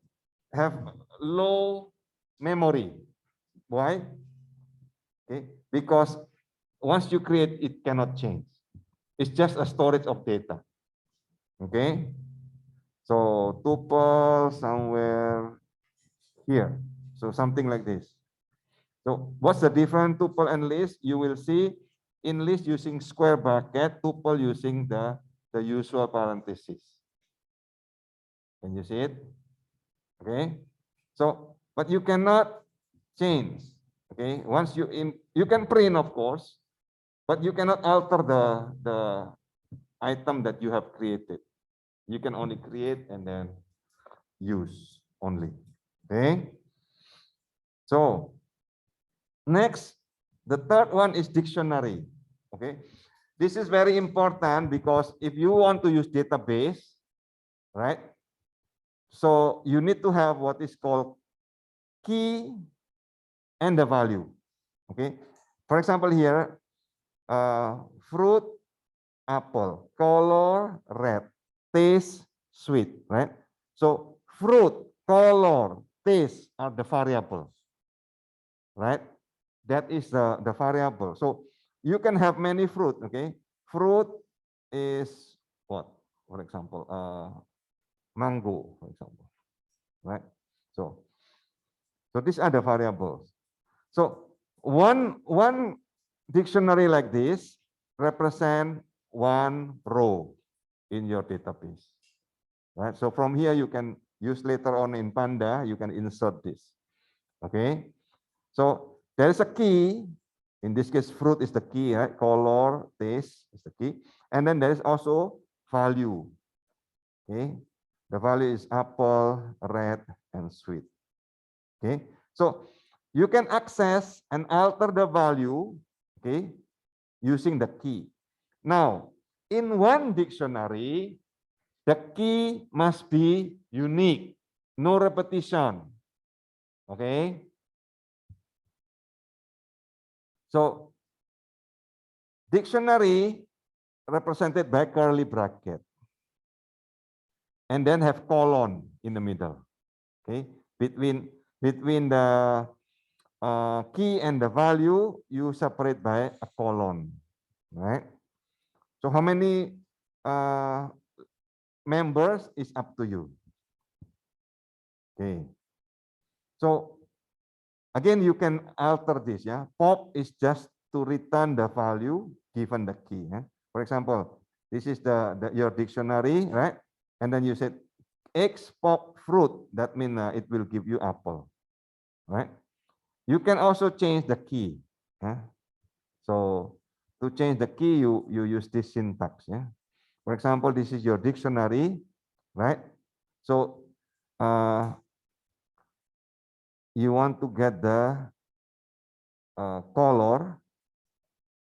have low memory. Why? Okay, because once you create, it cannot change. It's just a storage of data. Okay, so tuple somewhere here. So something like this. So what's the difference tuple and list? You will see in list using square bracket, tuple using the usual parenthesis. Can you see it? Okay. So, but you cannot change. Okay. Once you can print, of course, but you cannot alter the item that you have created. You can only create and then use only. Okay. So next, the third one is dictionary. Okay. This is very important because if you want to use database, right? So you need to have what is called key and the value. Okay. For example, here, fruit, apple, color, red, taste, sweet, right? So fruit, color, taste are the variables, right? That is the variable. So you can have many fruit, okay? Fruit is what? For example, mango, for example, right? So these are the variables. So one dictionary like this represent one row in your database, right? So from here you can use later on in Panda, you can insert this, okay? So there is a key. In this case, fruit is the key, right? Color, taste is the key. And then there is also value. Okay. The value is apple, red, and sweet. Okay. So you can access and alter the value, okay, using the key. Now, in one dictionary, the key must be unique, no repetition. Okay. So dictionary represented by curly bracket and then have colon in the middle. Okay, between the key and the value, you separate by a colon, right? So how many members is up to you. Okay, so again you can alter this. Yeah, pop is just to return the value given the key. Yeah? For example, this is your dictionary, right? And then you said X pop fruit. That means it will give you apple, right? You can also change the key. Yeah? So to change the key, you use this syntax. Yeah. For example, this is your dictionary, right? So you want to get the color,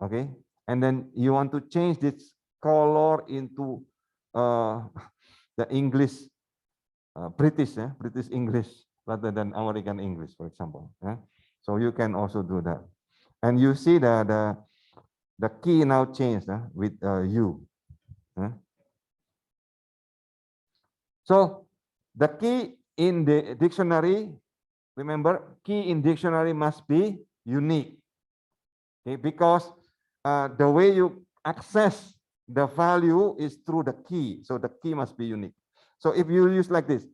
okay? And then you want to change this color into the English, British English rather than American English, for example. Yeah? So you can also do that. And you see the key now changed with U. So the key in the dictionary, remember, key in dictionary must be unique. Okay, because the way you access the value is through the key. So the key must be unique. So if you use like this,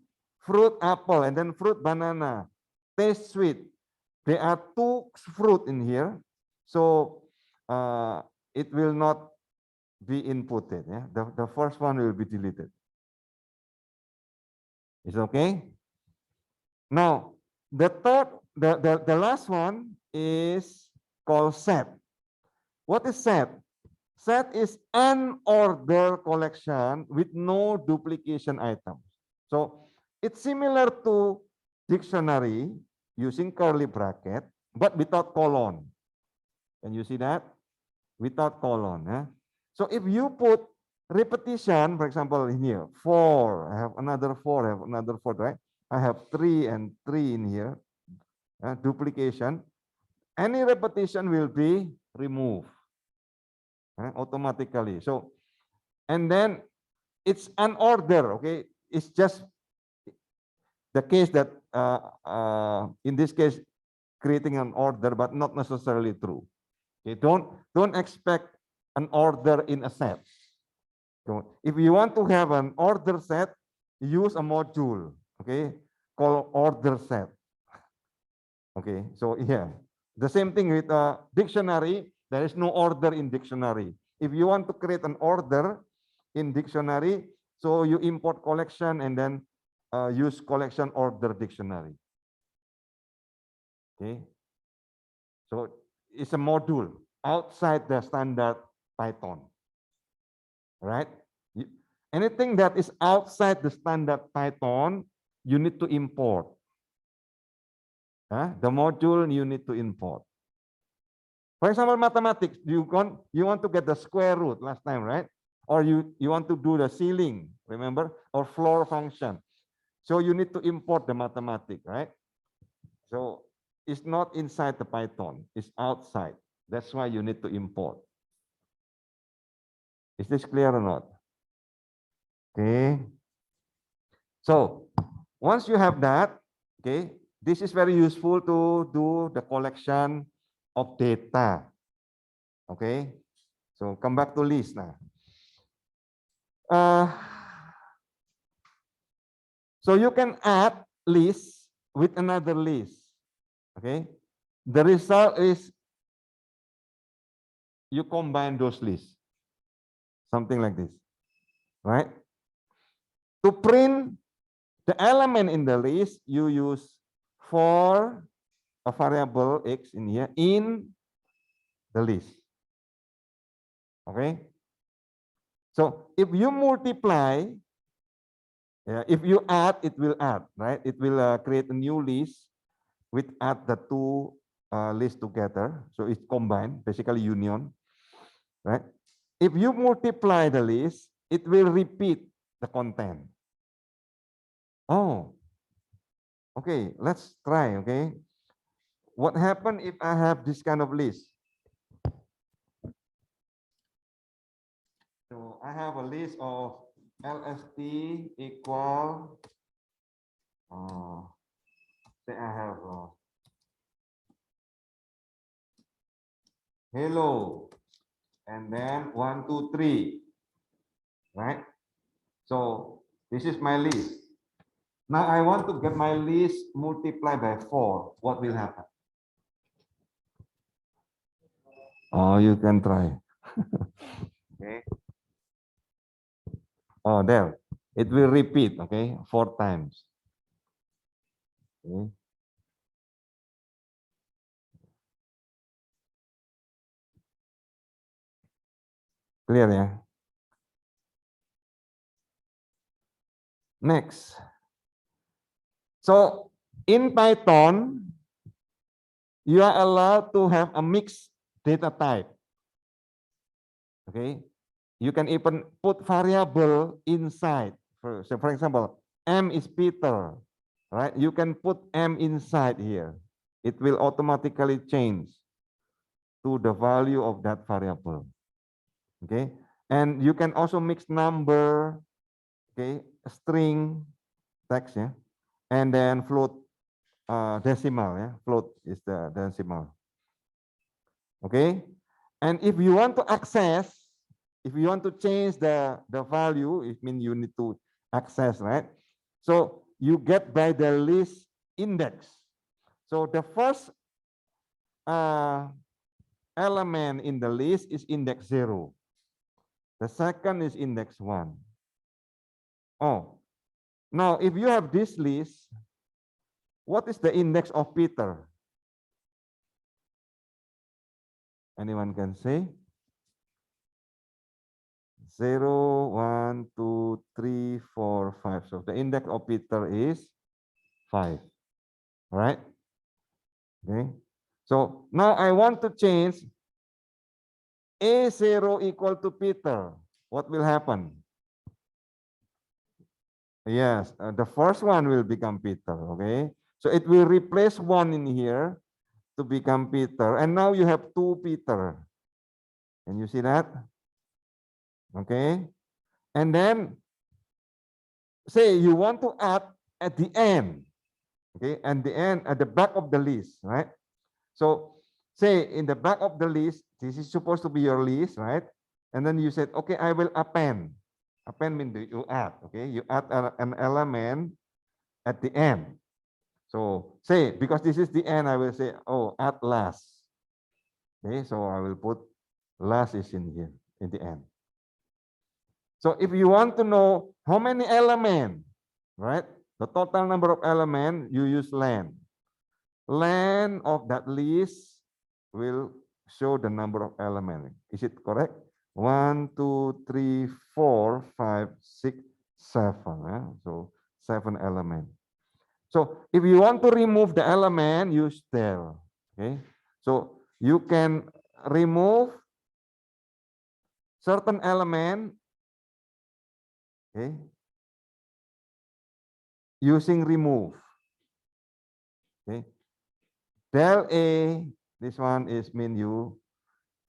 fruit apple and then fruit banana, taste sweet. There are two fruit in here, so it will not be inputted. Yeah, the first one will be deleted. Is okay? Now, the last one is called set. What is set? Set is an order collection with no duplication items. So it's similar to dictionary using curly bracket, but without colon. Can you see that? Without colon. Yeah? So if you put repetition, for example, in here, 4, I have another 4, I have another 4, right? I have 3 and 3 in here, duplication. Any repetition will be removed automatically. So, and then it's an order, okay? It's just the case that, in this case, creating an order, but not necessarily true. Okay, don't expect an order in a set. So if you want to have an order set, use a module, okay, called order set. Okay, so yeah, the same thing with a dictionary. There is no order in dictionary. If you want to create an order in dictionary, so you import collection and then use collection order dictionary. Okay, so it's a module outside the standard Python, right? Anything that is outside the standard Python, you need to import. The module you need to import. For example, mathematics, you want to get the square root last time, right? Or you want to do the ceiling, remember? Or floor function. So you need to import the mathematics, right? So it's not inside the Python, it's outside. That's why you need to import. Is this clear or not? Okay. So once you have that, okay, this is very useful to do the collection of data. Okay. So come back to list now. So you can add list with another list. Okay. The result is you combine those lists. Something like this. Right? To print the element in the list, you use for a variable x in here in the list. Okay. So if you multiply, if you add, it will add, right? It will create a new list with add the two lists together. So it's combined, basically union, right? If you multiply the list, it will repeat the content. Oh, okay, let's try, okay? What happens if I have this kind of list? So I have a list of LST equal, say I have hello, and then 1, 2, 3, right? So this is my list. Now I want to get my list multiplied by 4. What will happen? Oh, you can try. Okay. Oh, there. It will repeat, okay, 4 times. Okay. Clear, yeah? Next. So in Python, you are allowed to have a mixed data type. Okay. You can even put variable inside. So for example, M is Peter, right? You can put M inside here. It will automatically change to the value of that variable. Okay. And you can also mix number, okay, string, text, yeah, and then float, decimal, yeah. Float is the decimal. Okay. And if you want to access, if you want to change the value, it means you need to access, right? So you get by the list index. So the first element in the list is index 0. The second is index 1. Oh, now if you have this list, what is the index of Peter? Anyone can say? 0, 1, 2, 3, 4, 5. So the index of Peter is 5. All right? Okay. So now I want to change A0 equal to Peter. What will happen? Yes, the first one will become Peter. Okay. So it will replace 1 in here to become Peter. And now you have 2 Peter. Can you see that? Okay. And then say you want to add at the end. Okay, and the end at the back of the list, right? So say in the back of the list, this is supposed to be your list, right? And then you said, okay, I will append. Append means you add, okay? You add an element at the end. So say, because this is the end, I will say, oh, add last. Okay, so I will put last is in here, in the end. So if you want to know how many elements, right? The total number of elements, you use len. Len of that list will show the number of elements. Is it correct? 1, 2, 3, 4, 5, 6, 7. So 7 elements. So if you want to remove the element, use del. Okay. So you can remove certain element, okay, using remove. Okay. Del A, this one is mean you,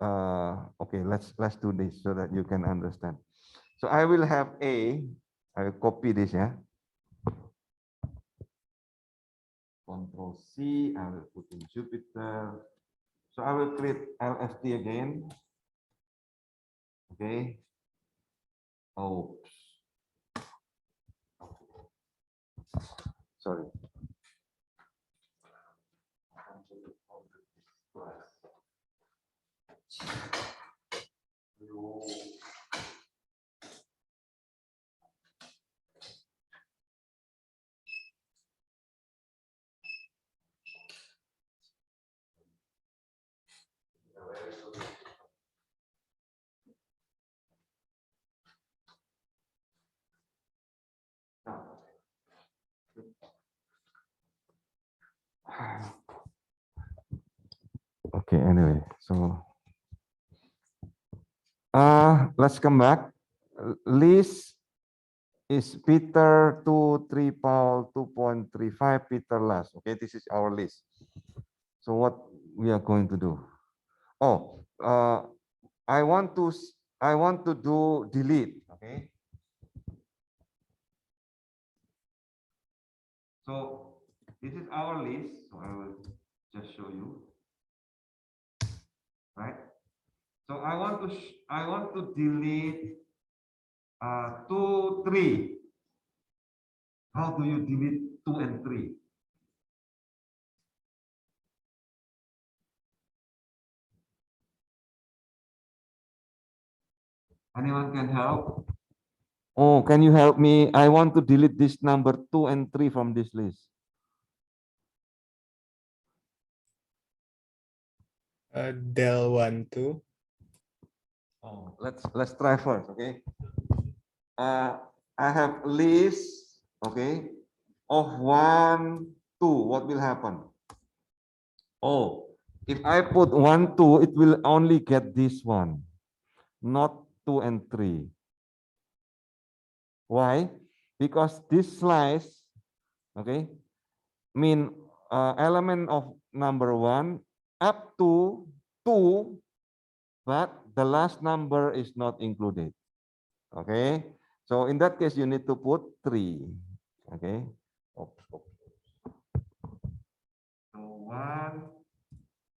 okay, let's do this so that you can understand. So I will have A, I will copy this, yeah. Control C, I will put in Jupyter. So I will create LFT again. Okay. Oops. Sorry. Okay, anyway, so let's come back. List is Peter 2, 3, Paul 2.35, Peter last. Okay, this is our list. So what we are going to do? Oh, I want to do delete. Okay. So this is our list. So I will just show you. Right. So I want to delete 2, 3. How do you delete 2 and 3? Anyone can help? Oh, can you help me? I want to delete this number 2 and 3 from this list. Del 1, 2. Oh, let's try first, okay? I have list, okay, of 1, 2. What will happen? Oh, if I put 1, 2, it will only get this one, not 2 and 3. Why? Because this slice, okay, mean element of number 1 up to 2, but the last number is not included. Okay, so in that case, you need to put 3. Okay. Oops. So 1,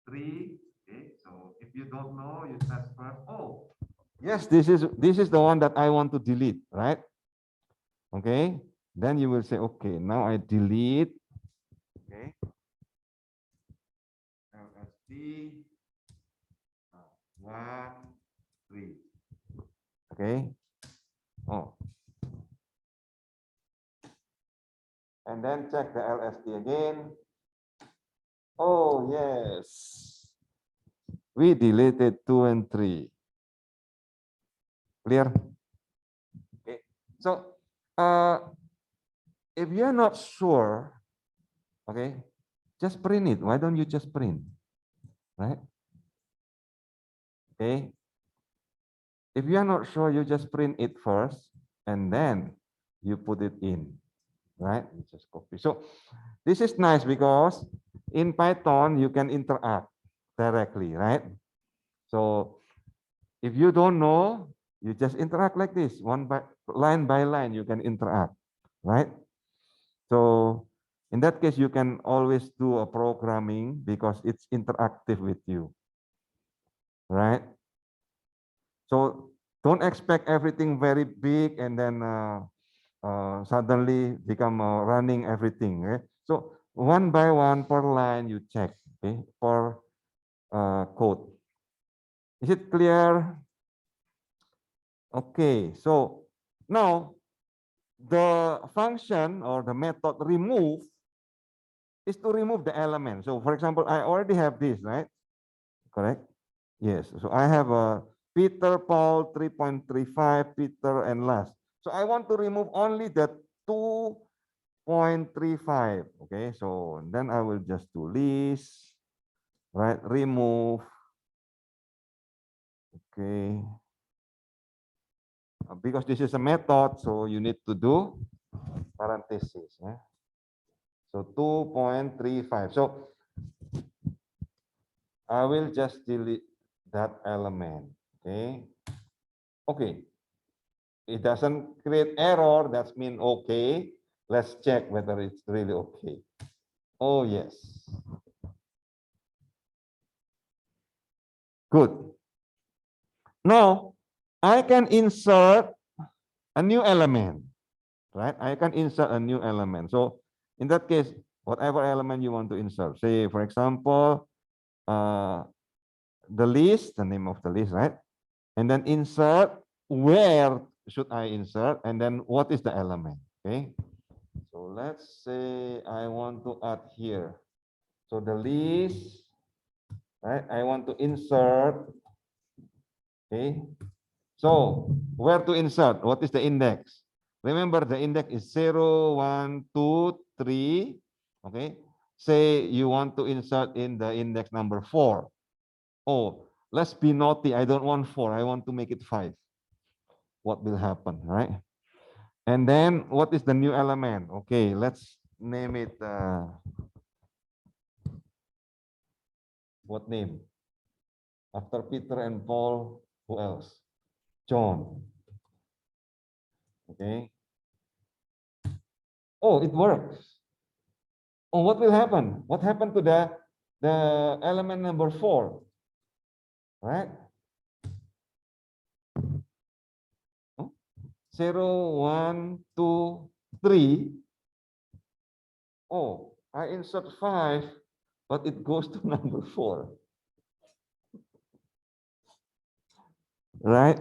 3. Okay. So if you don't know, you test first. Oh, yes, this is the one that I want to delete, right? Okay. Then you will say, okay, now I delete. Okay. LSD 1, 3. Okay. Oh. And then check the LSD again. Oh, yes. We deleted 2 and 3. Clear? Okay. So, if you're not sure, okay, just print it. Why don't you just print? Right? Okay. If you are not sure, you just print it first and then you put it in. Right? You just copy. So, this is nice because in Python, you can interact directly, right? So, if you don't know, you just interact like this, line by line, you can interact, right? So, in that case, you can always do a programming because it's interactive with you, right? So, don't expect everything very big and then suddenly become running everything. Okay? So, one by one per line, you check, okay, per code. Is it clear? Okay, so now the function or the method remove is to remove the element. So for example, I already have this, right? Correct? Yes. So I have a Peter, Paul, 3.35, Peter, and last. So I want to remove only the 2.35. Okay, so then I will just do list, right? Remove. Okay. Because this is a method, so you need to do parentheses. Yeah? So 2.35. So I will just delete that element. Okay. Okay. It doesn't create error. That's mean okay. Let's check whether it's really okay. Oh, yes. Good. Now, I can insert a new element, right? I can insert a new element. So in that case, whatever element you want to insert, say, for example, the list, the name of the list, right? And then insert, where should I insert? And then what is the element, okay? So let's say I want to add here. So the list, right? I want to insert, okay? So where to insert? What is the index? Remember the index is 0, 1, 2, 3, okay? Say you want to insert in the index number 4. Oh, let's be naughty. I don't want 4. I want to make it 5. What will happen, right? And then what is the new element? Okay, let's name it. What name? After Peter and Paul, who else? John. Okay. Oh, it works. Oh, what will happen? What happened to the element number 4? Right? 0, 1, 2, 3. Oh, I insert 5, but it goes to number 4. Right?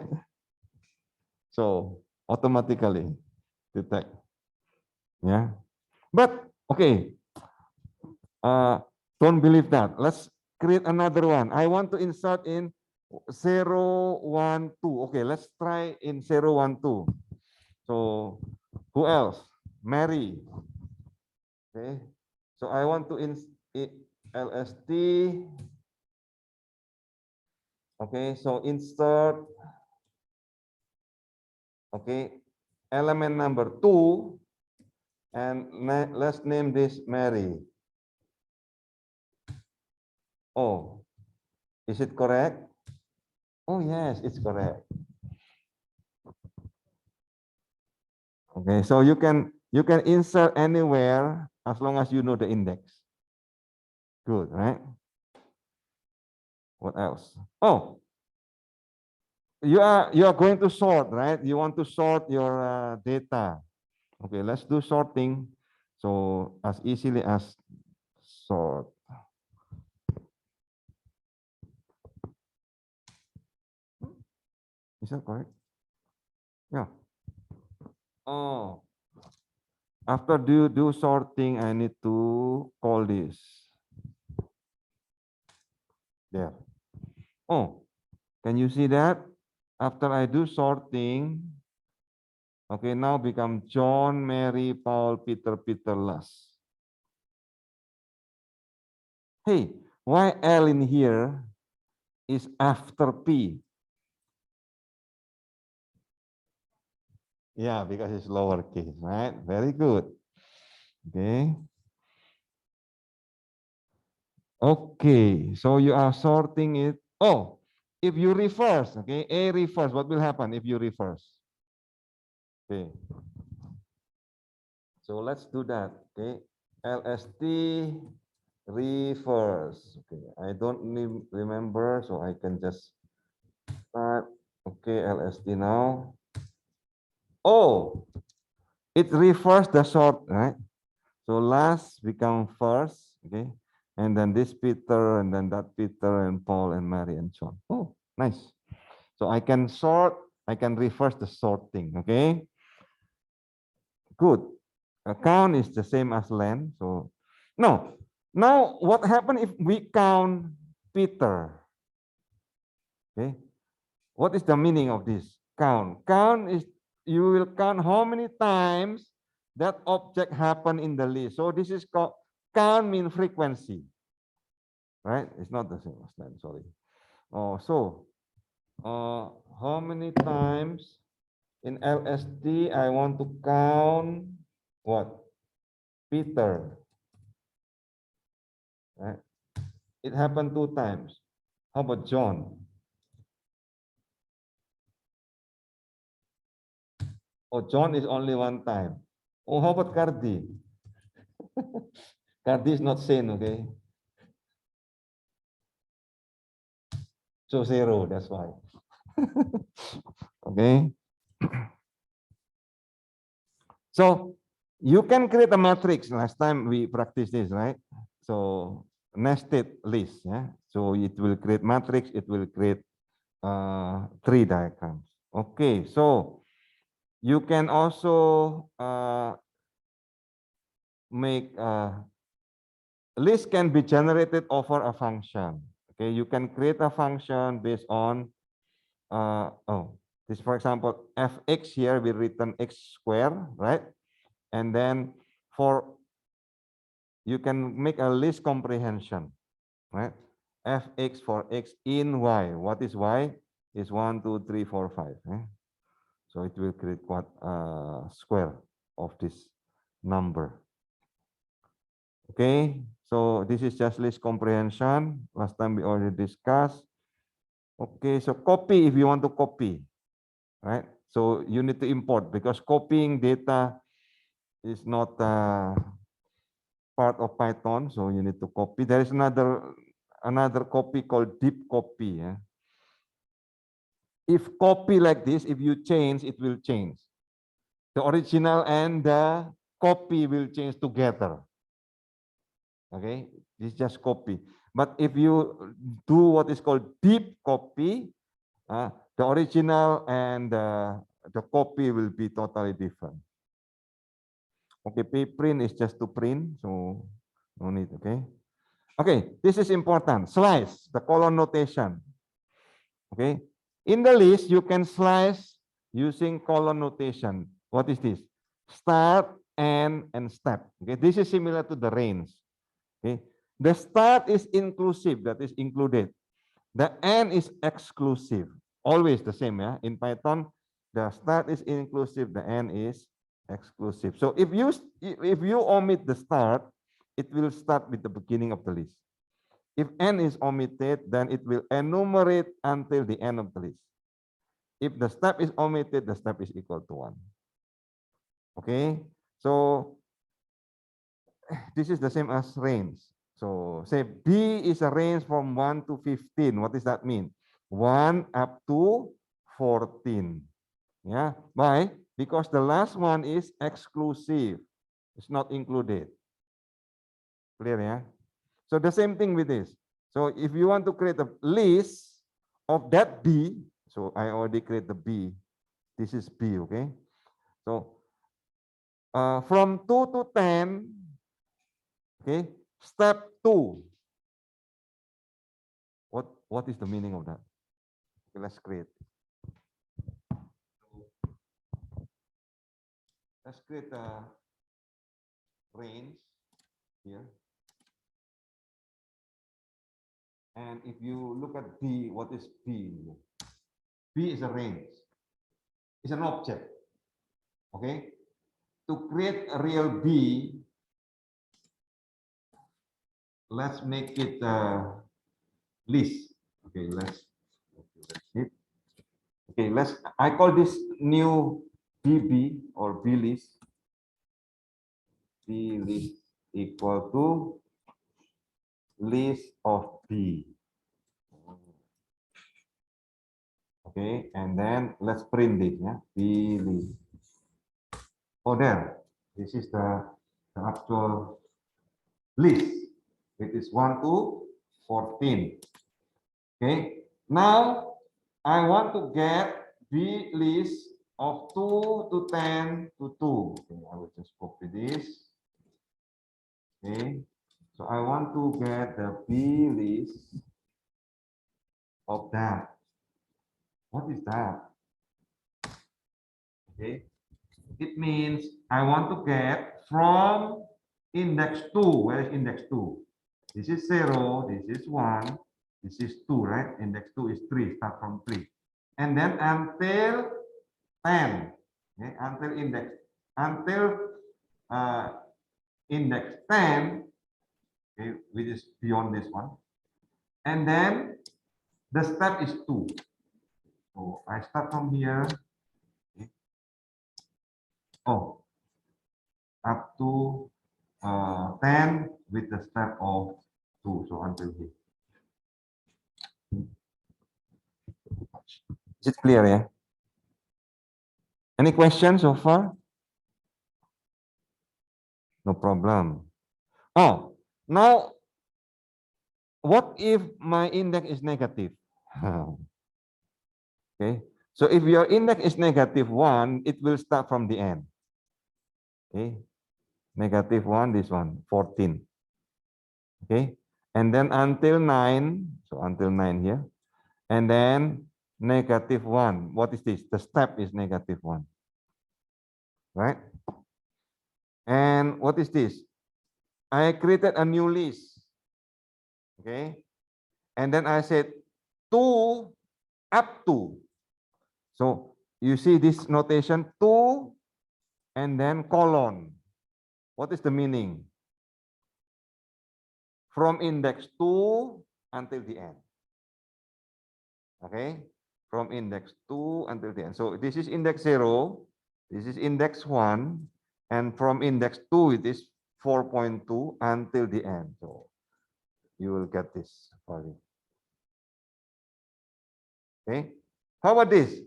So automatically detect. Yeah. But okay. Don't believe that. Let's create another one. I want to insert in 0, 1, 2. Okay, let's try in 0, 1, 2. So who else? Mary. Okay. So I want to LSD. Okay, so insert. Okay, element number 2. And let's name this Mary. Oh, is it correct? Oh, yes, it's correct. Okay, so you can insert anywhere as long as you know the index. Good, right? What else? Oh, you are going to sort, right? You want to sort your data. Okay, let's do sorting. So as easily as sort. Is that correct? Yeah. Oh, after do sorting, I need to call this. There. Oh, can you see that? After I do sorting, okay, now become John, Mary, Paul, Peter, Peter, Las. Hey, why L in here is after P? Yeah, because it's lowercase, right? Very good. Okay. Okay, so you are sorting it. Oh, if you reverse, okay, A reverse, what will happen if you reverse? Okay. So let's do that, okay? LST reverse. Okay, I don't remember, so I can just start. Okay, LST now. Oh, it reverse the sort, right? So last become first, okay? And then this Peter, and then that Peter, and Paul, and Mary, and John. Oh, nice. So I can sort, I can reverse the sorting, okay? Good. Count is the same as len. So no. Now what happened if we count Peter? Okay. What is the meaning of this? Count. Count is you will count how many times that object happened in the list. So this is called count mean frequency. Right? It's not the same as len, sorry. Oh, so how many times in LSD I want to count what? Peter. Right? It happened 2 times. How about John? Oh, John is only 1 time. Oh, how about Cardi? Cardi is not sane, okay? So 0, that's why. Okay. So you can create a matrix. Last time we practiced this, right? So nested list, yeah. So it will create matrix. It will create 3 diagrams. Okay, so you can also make list can be generated over a function. Okay, you can create a function based on this, for example, fx here will return x square, right? And then for you can make a list comprehension, right? Fx for x in y. What is y? Is 1, 2, 3, 4, 5. Eh? So it will create what square of this number. Okay, so this is just list comprehension. Last time we already discussed. Okay, so copy if you want to copy, right? So you need to import because copying data is not part of Python. So you need to copy. There is another copy called deep copy. Yeah? If copy like this, if you change, it will change. The original and the copy will change together. Okay, this is just copy. But if you do what is called deep copy, the original and the copy will be totally different. Okay, print is just to print, so no need, okay? Okay, this is important. Slice, the colon notation. Okay, in the list, you can slice using colon notation. What is this? Start, end, and step. Okay, this is similar to the range. Okay, the start is inclusive, that is included. The end is exclusive. Always the same, yeah. In Python, the start is inclusive, the end is exclusive. So if you omit the start, it will start with the beginning of the list. If n is omitted, then it will enumerate until the end of the list. If the step is omitted, the step is equal to 1. Okay, so this is the same as range. So say B is a range from 1 to 15. What does that mean? 1 up to 14. Yeah, why? because the last one is exclusive. It's not included. Clear, yeah? So the same thing with this. So if you want to create a list of that B, so I already create the B. This is B, okay? So from 2 to 10, okay, step 2. What is the meaning of that? Okay, let's create. Let's create a range here. And if you look at B, what is B? B is a range. It's an object. Okay? To create a real B, let's make it a list. Okay, let's hit. Okay, I call this new BB or B list. B list equal to list of B. Okay, and then let's print it, yeah, B list. Oh, there. This is the actual list. It is 1 to 14. Okay. Now I want to get B list of 2 to 10 to 2. Okay, I will just copy this. Okay. So I want to get the B list of that. What is that? Okay. It means I want to get from index 2. Where is index 2? This is 0, this is 1, this is 2, right? Index 2 is 3, start from 3. And then until 10, okay? Until index 10, okay, which is beyond this one. And then the step is 2. So I start from here. Okay. Oh, up to 10 with the step of 2. So until here. Is it clear, yeah? Any questions so far? No problem. Oh, now, what if my index is negative? Okay, so if your index is -1, it will start from the end. Okay, -1, this one, 14. Okay, and then until 9, so until 9 here, and then -1. What is this? The step is -1, right? And what is this? I created a new list. Okay, and then I said 2 up to. So you see this notation 2 and then colon. What is the meaning? From index 2 until the end. Okay, from index 2 until the end. So this is index 0, this is index 1, and from index 2 it is 4.2 until the end. So you will get this value. Okay, how about this?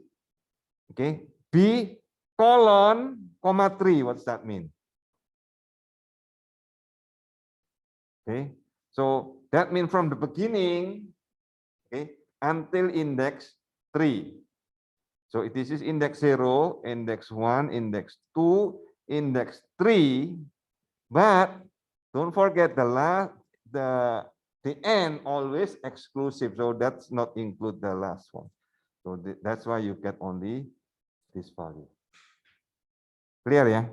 Okay, B colon comma 3. What's that mean? Okay, so that means from the beginning, okay, until index 3. So this is index 0, index 1, index 2, index 3. But don't forget the end always exclusive. So that's not include the last one. So that's why you get only this value. Clear, yeah?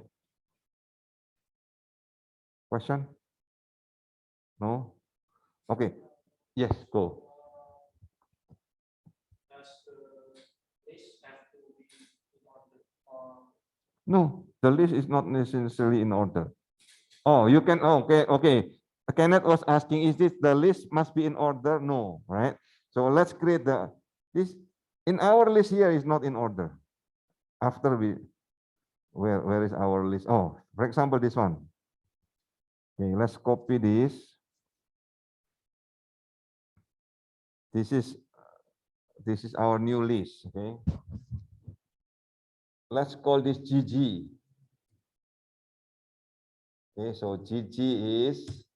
Question? No? Okay. Yes, go. No, the list is not necessarily in order. Oh, you can, okay, okay. Kenneth was asking, is this the list must be in order? No, right? So let's create this, in our list here is not in order. After where is our list? Oh, for example, this one. Okay, let's copy this. This is our new list, okay? let's call this GG. Okay, so GG is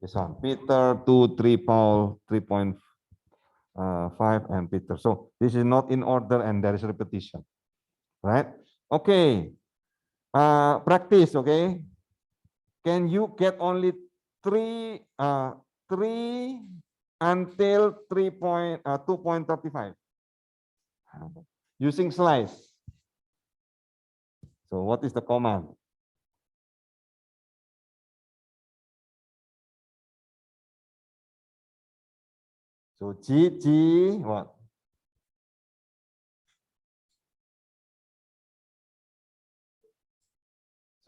this one, Peter 2, 3, Paul 3.5, and Peter. So this is not in order and there is repetition, right? Okay, practice, okay? Can you get only three until 2.35 using slice? So what is the command? So GG what?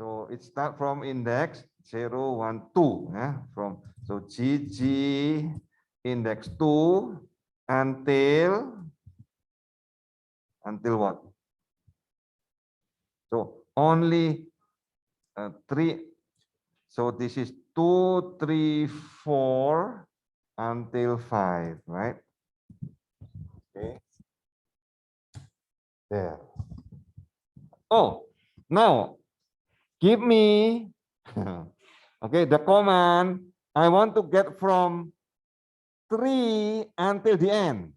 So it start from index 0, 1, 2. Yeah, from so GG index 2 until what? So only 3. So this is 2, 3, 4 until 5, right? Okay. There. Oh, now give me okay, the command I want to get from 3 until the end.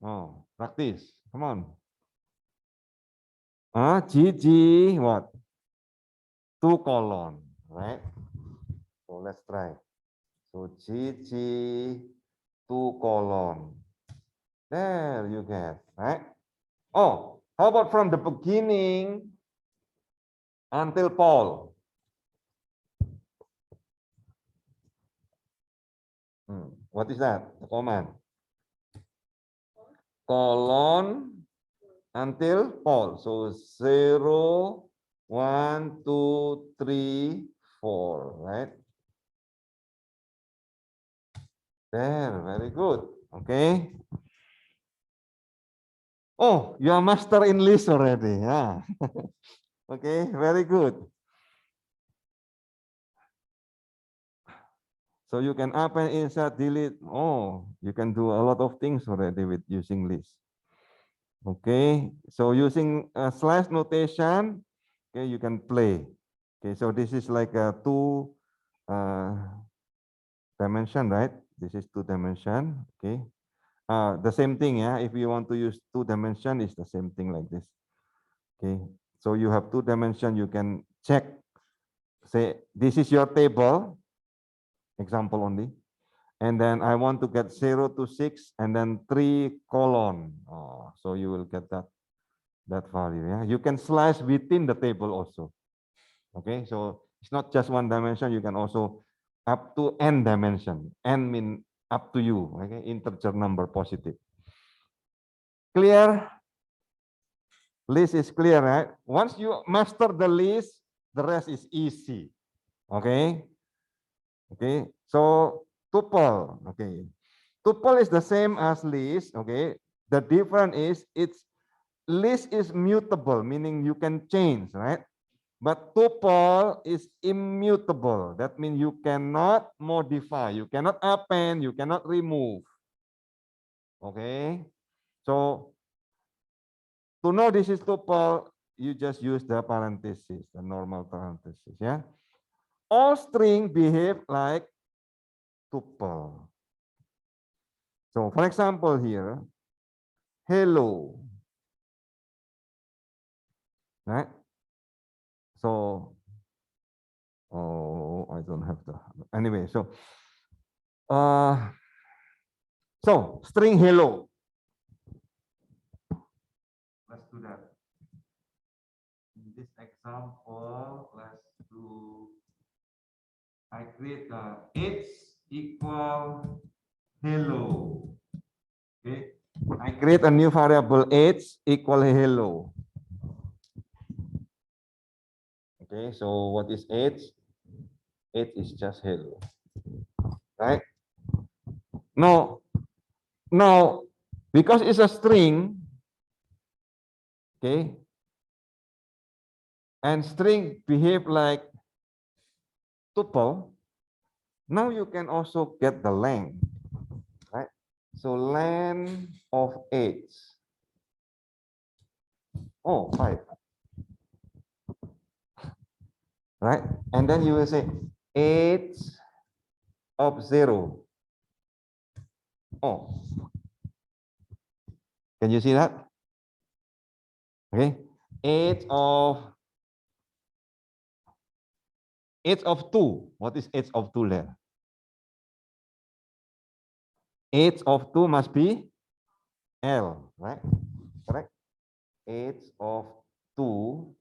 Oh, practice. Come on. GG what? 2 colon, right? So let's try. So GG 2 colon. There you get, right? Oh, how about from the beginning until Paul? What is that? The command. Colon until Paul. So 0, 1, 2, 3, 4, right? There, very good. Okay. Oh, you are master in list already. Yeah. Okay, very good. So you can append, insert, delete. Oh, you can do a lot of things already with using list. Okay, so using a slash notation, okay, you can play. Okay, so this is like a 2 dimension, right? This is 2 dimension. Okay, the same thing, yeah. If you want to use 2 dimension, it's the same thing like this. Okay, so you have 2 dimension. You can check. Say this is your table. Example only. And then I want to get 0 to 6 and then 3 colon. Oh, so you will get that value. Yeah, you can slice within the table also. Okay, so it's not just 1 dimension. You can also up to n dimension. N mean up to you. Okay, integer number positive. Clear? List is clear, right? Once you master the list, the rest is easy. Okay. Okay, so tuple. Okay, tuple is the same as list. Okay, the difference is its list is mutable, meaning you can change, right? But tuple is immutable. That means you cannot modify, you cannot append, you cannot remove. Okay, so to know this is tuple, you just use the parenthesis, the normal parenthesis. Yeah, all string behave like tuple. So for example here, hello, right? So, oh, I don't have the, anyway, so string hello. Let's do that. In this example, let's do, I create h equal hello. Okay, I create a new variable h equal hello. Okay, so what is h? H is just hello, right? Now, because it's a string, okay, and string behave like tuple, now you can also get the length, right? So len of age. Oh, 5. Right? And then you will say age of 0. Oh. Can you see that? Okay. Age of 2. What is age of 2 there? Age of 2 must be L, right? Correct? Age of 2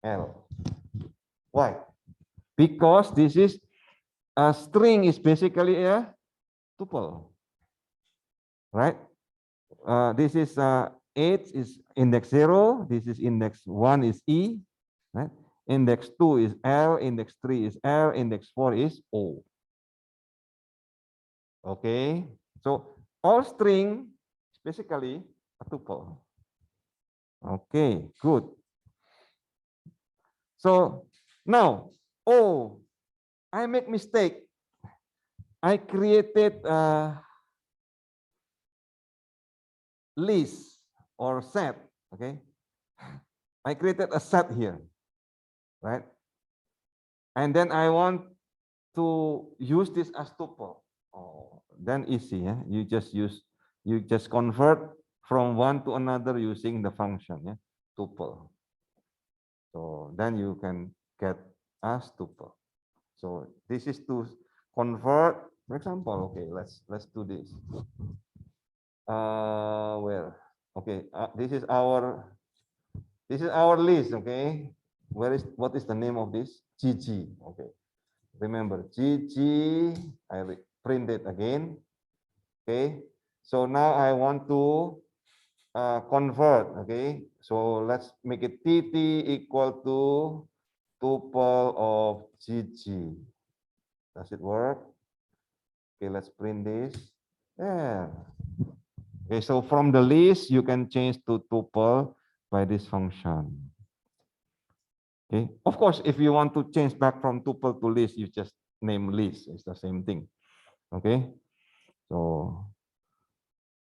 L. Why? Because this is a string is basically a tuple, right? This is age is index 0. This is index 1 is E, right? Index 2 is L. Index 3 is L. Index 4 is O. Okay, so all string is basically a tuple. Okay, good. So now, oh, I make mistake. I created a list or set. Okay, I created a set here, right? And then I want to use this as tuple. Oh, then easy, yeah? You just convert from one to another using the function, yeah, tuple. So then you can get as tuple. So this is to convert, for example, okay, let's do this. Where? Okay, this is our list, okay? What is the name of this? GG, okay. Remember, GG, I print it again, okay? So now I want to convert, okay? So let's make it TT equal to tuple of GG. Does it work? Okay, let's print this. Yeah. Okay, so from the list, you can change to tuple by this function. Okay, of course, if you want to change back from tuple to list, you just name list. It's the same thing. Okay, so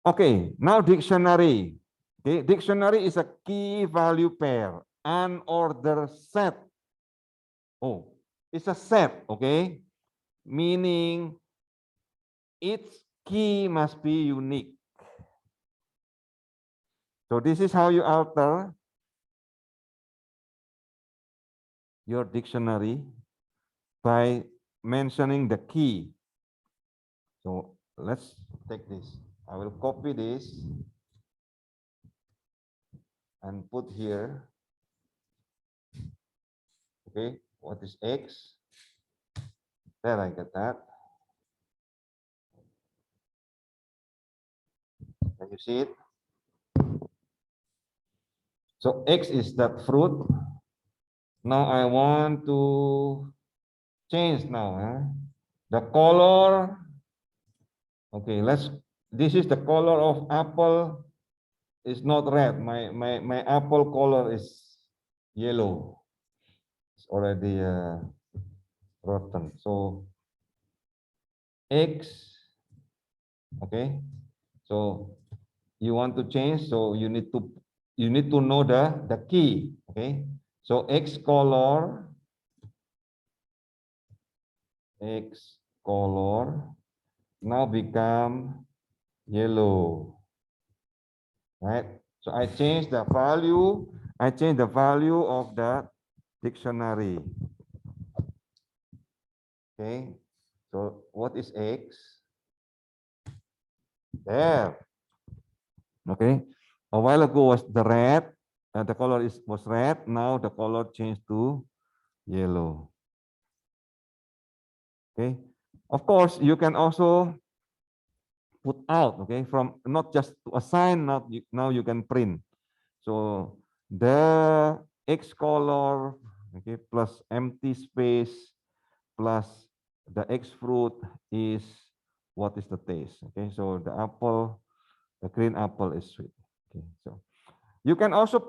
okay, now dictionary. Okay, dictionary is a key value pair, unordered set. Oh, it's a set. Okay, meaning its key must be unique. So this is how you alter your dictionary by mentioning the key. So let's take this. I will copy this and put here. Okay, what is X? There, I get that. Can you see it? So X is that fruit. Now I want to change now. The color. Okay, this is the color of apple. It's not red. My apple color is yellow. It's already rotten. So X. Okay. So you want to change. So you need to know the key. Okay. So X color now become yellow, right? So I change the value of the dictionary. Okay, so what is X? There. Okay, a while ago was the red, the color was red. Now the color changed to yellow. Okay, of course you can also put out, okay, from not just to assign, now you can print. So the X color, okay, plus empty space plus the X fruit is what is the taste. Okay, so the green apple is sweet. Okay, so you can also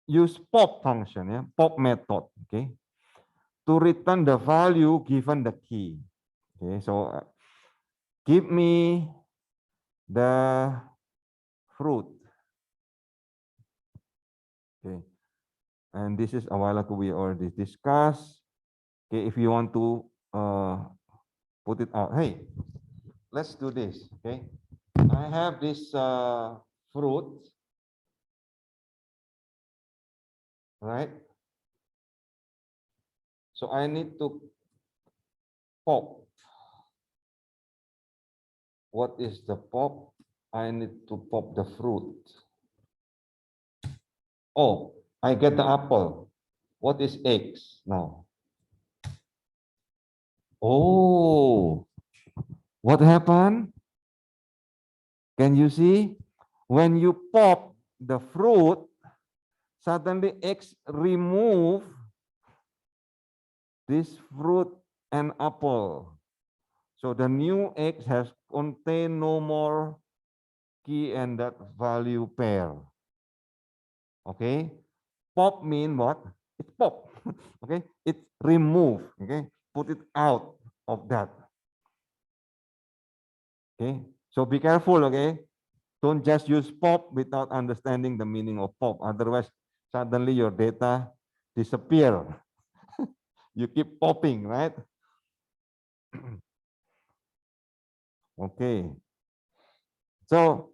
use pop function, yeah, pop method, okay, to return the value given the key. Okay, so give me the fruit. Okay. And this is a while ago we already discussed. Okay, if you want to put it out, hey, let's do this. Okay, I have this fruit, right? So I need to pop. What is the pop? I need to pop the fruit. Oh, I get the apple. What is X now? Oh, what happened? Can you see? When you pop the fruit, suddenly X remove this fruit and apple. So the new X has contain no more key and that value pair. Okay, pop mean what? It's pop. Okay, it's remove. Okay, put it out of that. Okay, so be careful. Okay, don't just use pop without understanding the meaning of pop. Otherwise, suddenly your data disappear. You keep popping, right? Okay. So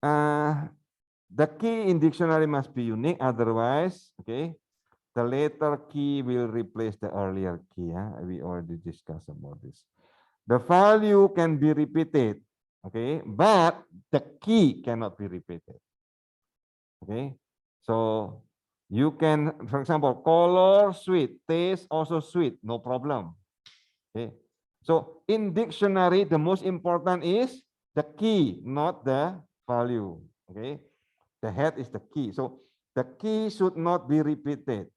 the key in dictionary must be unique. Otherwise, okay, the later key will replace the earlier key. We already discussed about this. The value can be repeated, okay, but the key cannot be repeated. Okay, so you can, for example, color sweet, taste also sweet, no problem. Okay, so in dictionary, the most important is the key, not the value. Okay, the head is the key. So the key should not be repeated.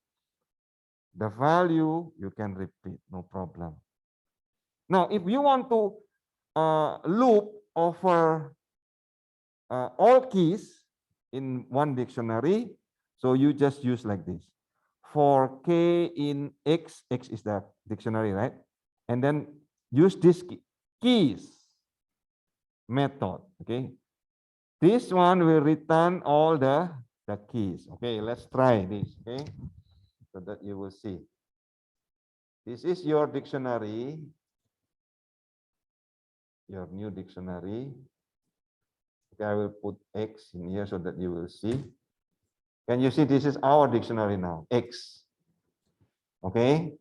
The value you can repeat, no problem. Now, if you want to loop over all keys in one dictionary, so you just use like this. For K in X, X is the dictionary, right? And then use this keys method, okay? This one will return all the keys. Okay, let's try this, okay? So that you will see. This is your dictionary, your new dictionary. Okay, I will put X in here so that you will see. Can you see this is our dictionary now, X. Okay.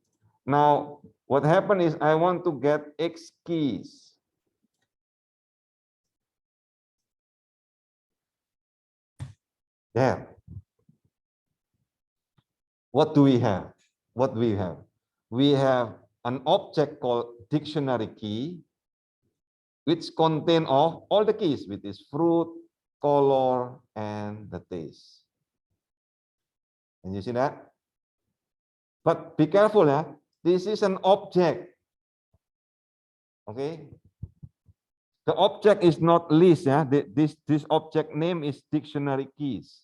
Now, what happened is I want to get X keys. There. What do we have? What do we have? We have an object called dictionary key, which contain of all the keys, which is fruit, color, and the taste. Can you see that? But be careful, this is an object. Okay. The object is not list. This object name is dictionary keys.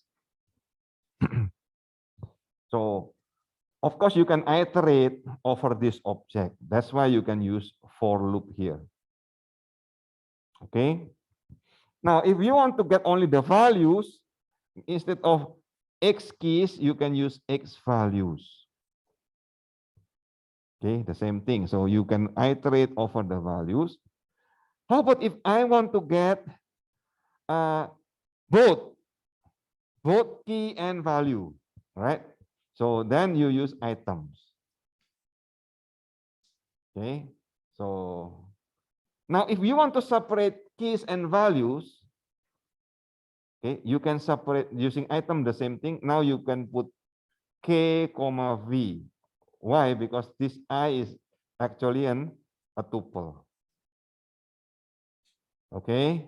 So, of course, you can iterate over this object. That's why you can use for loop here. Okay. Now, if you want to get only the values, instead of X keys, you can use X values. Okay, the same thing. So you can iterate over the values. How about if I want to get both key and value, right? So then you use items. Okay, so now if you want to separate keys and values, okay, you can separate using item the same thing. Now you can put K, V. Why? Because this I is actually a tuple. Okay,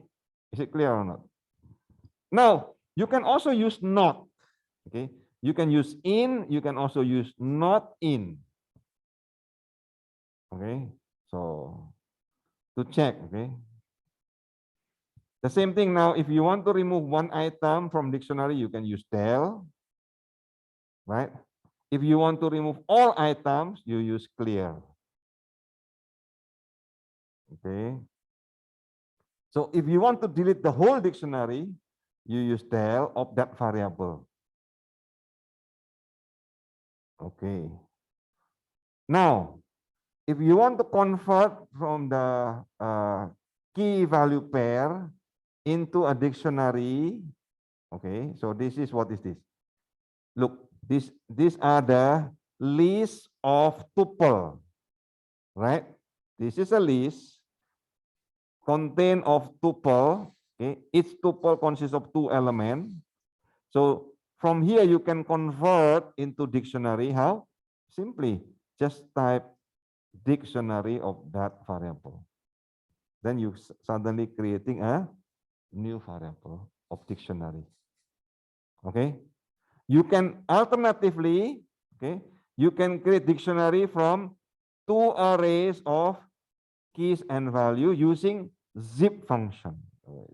is it clear or not? Now you can also use not. Okay, you can use in, you can also use not in. Okay, so to check, okay. The same thing now, if you want to remove one item from dictionary, you can use del, right? If you want to remove all items, you use clear. Okay. So if you want to delete the whole dictionary, you use del of that variable. Okay. Now, if you want to convert from the key value pair into a dictionary, okay, so this is what is this? Look, these are the list of tuple, right? This is a list contain of tuple. Okay, each tuple consists of 2 elements. So from here you can convert into dictionary. How? Simply just type dictionary of that variable. Then you suddenly creating a new variable of dictionary. Okay. You can alternatively, okay, you can create dictionary from 2 arrays of keys and value using zip function.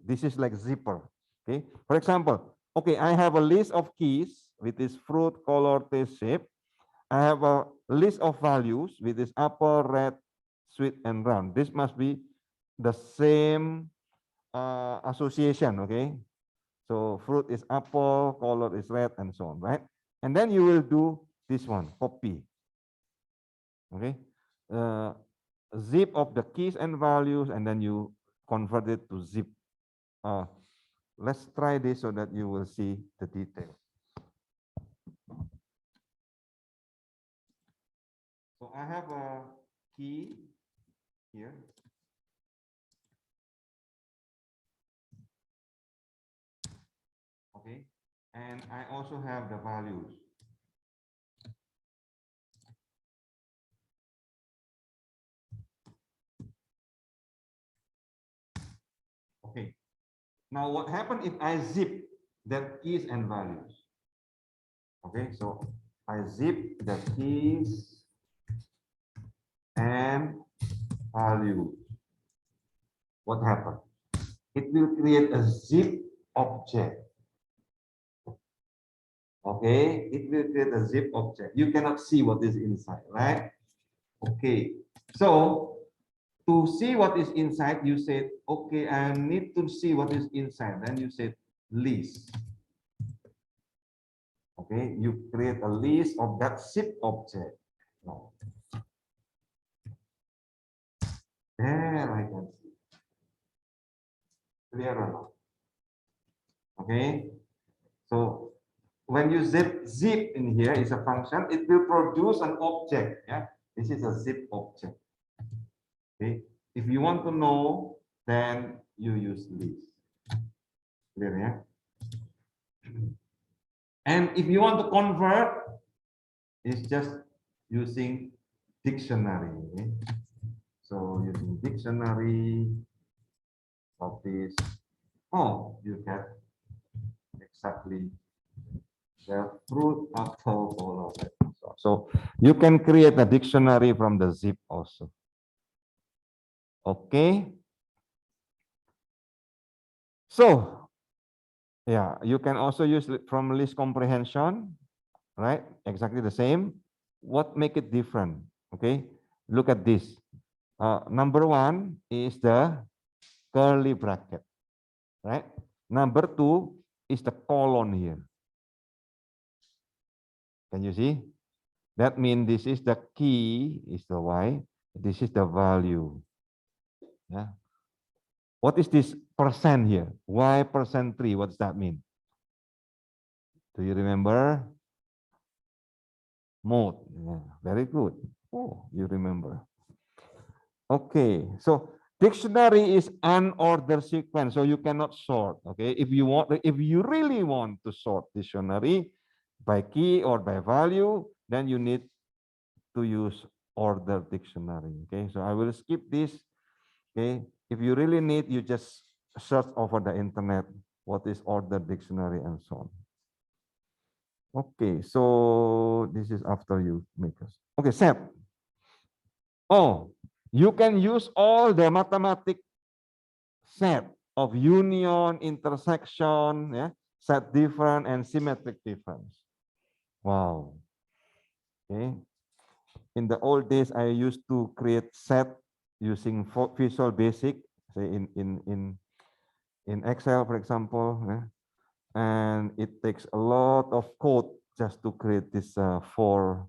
This is like zipper. Okay. For example, okay, I have a list of keys with this fruit, color, taste, shape. I have a list of values with this apple, red, sweet, and round. This must be the same association, okay? So fruit is apple, color is red, and so on, right? And then you will do this one, copy. Okay? Zip of the keys and values, and then you convert it to zip. Let's try this so that you will see the detail. So I have a key here. Okay, and I also have the values. Okay, now what happens if I zip that keys and values? Okay, so I zip the keys and values. What happens? It will create a zip object. Okay, it will create a zip object. You cannot see what is inside, right? Okay, so to see what is inside, you said, okay, I need to see what is inside. Then you said list. Okay, you create a list of that zip object. No. There I can see. Clear or not? Okay, so when you zip in here is a function, it will produce an object. Yeah, this is a zip object. Okay, if you want to know, then you use list. Clear, yeah? And if you want to convert, it's just using dictionary. Okay? So using dictionary of this, oh, you get exactly the fruit, apple, all of it. So you can create a dictionary from the zip also. Okay. So yeah, you can also use from list comprehension, right? Exactly the same. What make it different? Okay, look at this. Number 1 is the curly bracket, right? Number 2 is the colon here. Can you see? That means this is the key, is the Y. This is the value. Yeah. What is this percent here? Y percent 3. What does that mean? Do you remember? Mode. Yeah, very good. Oh, you remember. Okay, so dictionary is an order sequence, so you cannot sort. Okay, if you really want to sort dictionary by key or by value, then you need to use order dictionary. Okay, so I will skip this. Okay, if you really need, you just search over the internet what is order dictionary and so on. Okay, so this is after you make us. Okay, set. Oh, you can use all the mathematic set of union, intersection, yeah, set different and symmetric difference. Wow. Okay. In the old days, I used to create set using Visual Basic, say in in Excel, for example, and it takes a lot of code just to create this for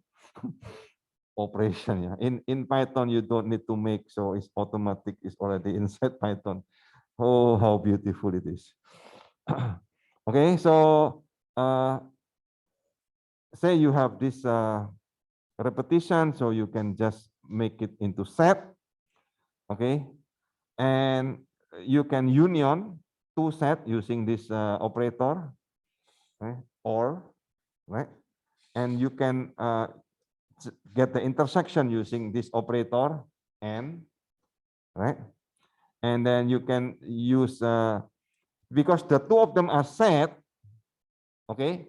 operation. Yeah. In Python, you don't need to make, so it's automatic, it's already inside Python. Oh, how beautiful it is. Okay, so say you have this repetition, so you can just make it into set. Okay, and you can union two set using this operator, right? Or, right? And you can get the intersection using this operator and, right? And then you can use, because the two of them are set, okay?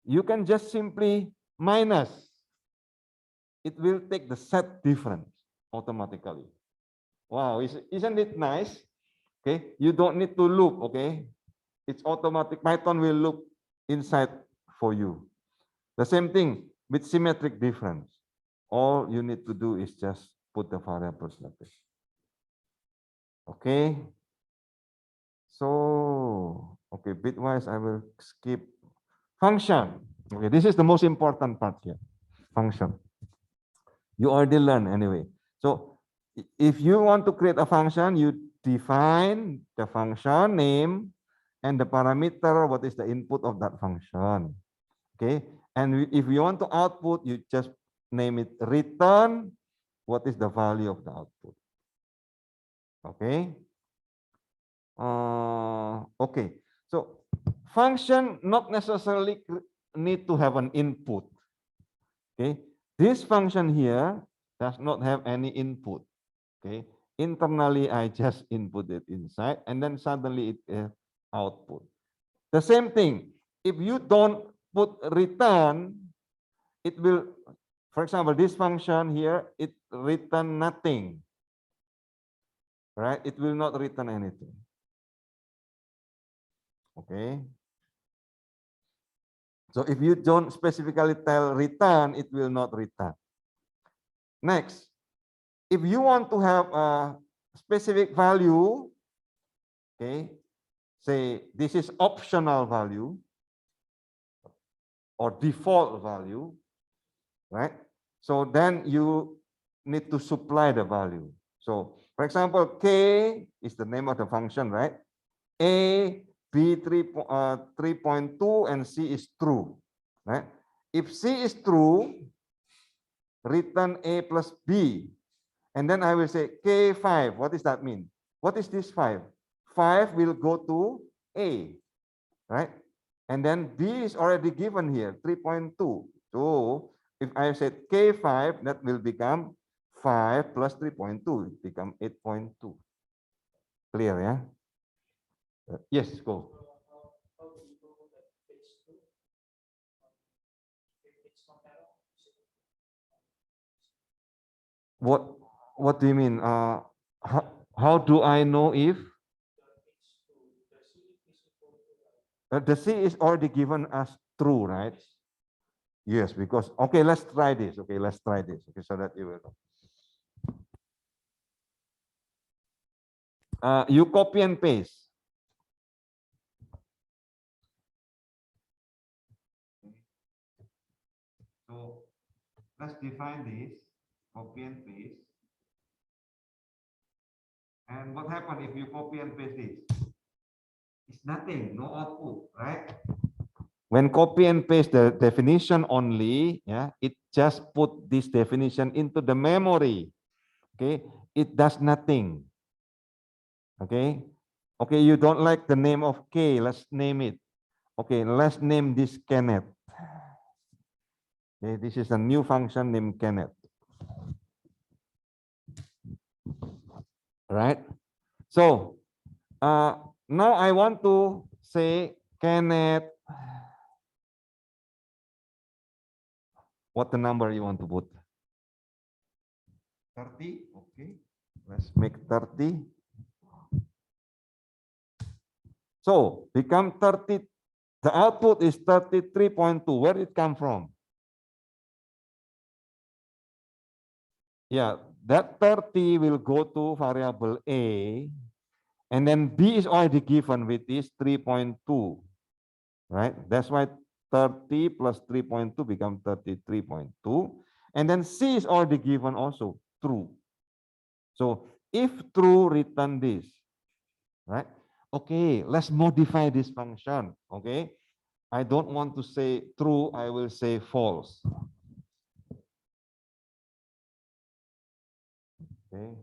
You can just simply minus. It will take the set difference automatically. Wow, isn't it nice? Okay, you don't need to loop, okay? It's automatic. Python will loop inside for you. The same thing with symmetric difference. All you need to do is just put the variables like this. Okay. So, okay, bitwise, I will skip function. Okay, this is the most important part here. Function. You already learned anyway. So, if you want to create a function, you define the function name and the parameter, what is the input of that function. Okay, and if you want to output, you just name it return, what is the value of the output. Okay. Okay, so function not necessarily need to have an input. Okay, this function here does not have any input. Okay, internally I just input it inside and then suddenly it output. The same thing, if you don't put return, it will, for example, this function here, it return nothing, right? It will not return anything. Okay. So if you don't specifically tell return, it will not return. Next, if you want to have a specific value, okay, say this is optional value or default value, right? So then you need to supply the value. So for example, K is the name of the function, right? A, B 3.2 and C is true, right? If C is true, return A plus B. And then I will say K5. What does that mean? What is this 5? 5 will go to A, right? And then B is already given here, 3.2. So if I said K5, that will become 5 plus 3.2, it become 8.2. Clear, yeah? Yes, go. What do you mean? How do I know if the C is already given as true, right? Yes, because okay, let's try this. Okay, let's try this. Okay, so that you will know. You copy and paste. So let's define this, copy and paste. And what happens if you copy and paste this? It's nothing, no output, right? When copy and paste the definition only, yeah, it just put this definition into the memory. Okay, it does nothing. Okay, okay, you don't like the name of K, let's name it. Okay, let's name this Kenneth. Okay, this is a new function named Kenneth. Right? So now I want to say Kenneth. What the number you want to put? 30. Okay, let's make 30. So become 30. The output is 33.2. Where did it come from? Yeah, that 30 will go to variable A, And then B is already given with this 3.2, right? That's why 30 plus 3.2 become 33.2. And then C is already given also, true. So if true, return this, right? Okay, let's modify this function, okay? I don't want to say true, I will say false. Okay.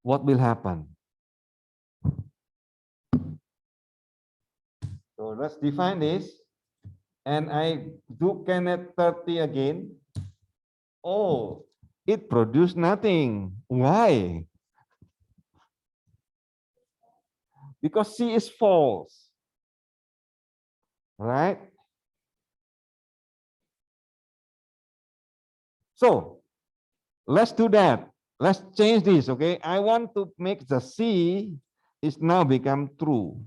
What will happen? So let's define this. And I do Kenneth 30 again. Oh, it produced nothing. Why? Because C is false. Right? So let's do that. Let's change this, okay? I want to make the C is now become true.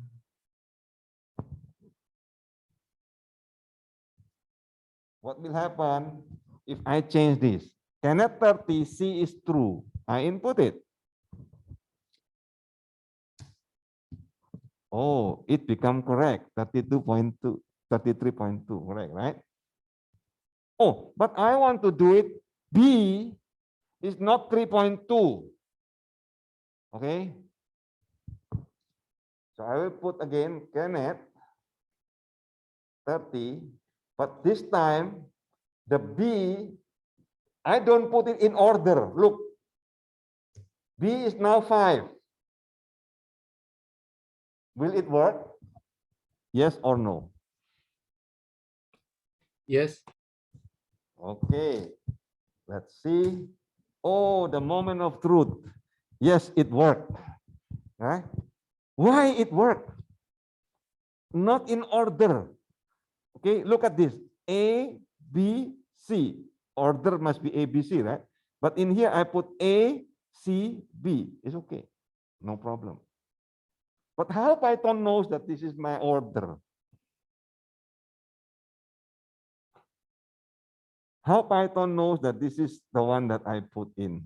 What will happen if I change this? Kenneth 30, C is true. I input it. Oh, it become correct, 32.2, 33.2, correct, right? Oh, but I want to do it, B is not 3.2. Okay? So I will put again Kenneth 30, but this time the B, I don't put it in order. Look, B is now 5. Will it work? Yes or no? Yes. Okay, let's see. Oh, the moment of truth. Yes, it worked. Right? Why it worked? Not in order. Okay, look at this. A, B, C. Order must be A, B, C, right? But in here, I put A, C, B. It's okay. No problem. But how Python knows that this is my order? How Python knows that this is the one that I put in?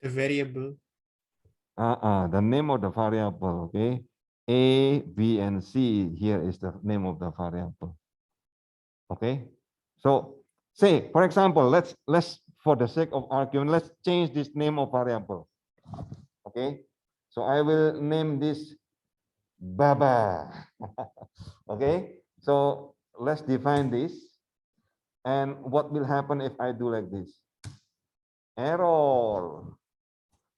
The variable. The name of the variable, okay? A, B, and C, here is the name of the variable. Okay? So, say, for example, let's for the sake of argument, let's change this name of variable. Okay? So I will name this Baba. Okay? So let's define this. And what will happen if I do like this? Error.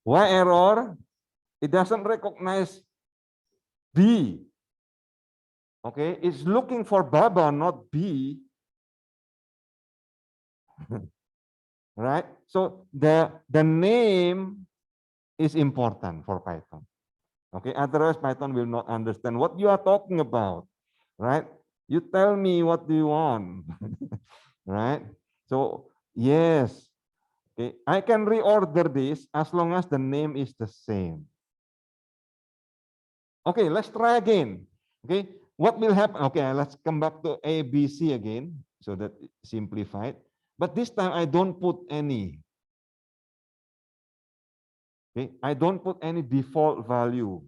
Why error? It doesn't recognize B. Okay, it's looking for Baba, not B. Right? So the name is important for Python. Okay, otherwise Python will not understand what you are talking about. Right? You tell me what do you want. Right? So yes. Okay, I can reorder this as long as the name is the same. Okay, let's try again. Okay, what will happen? Okay, let's come back to A, B, C again, so that it's simplified. But this time I don't put any. Okay, I don't put any default value.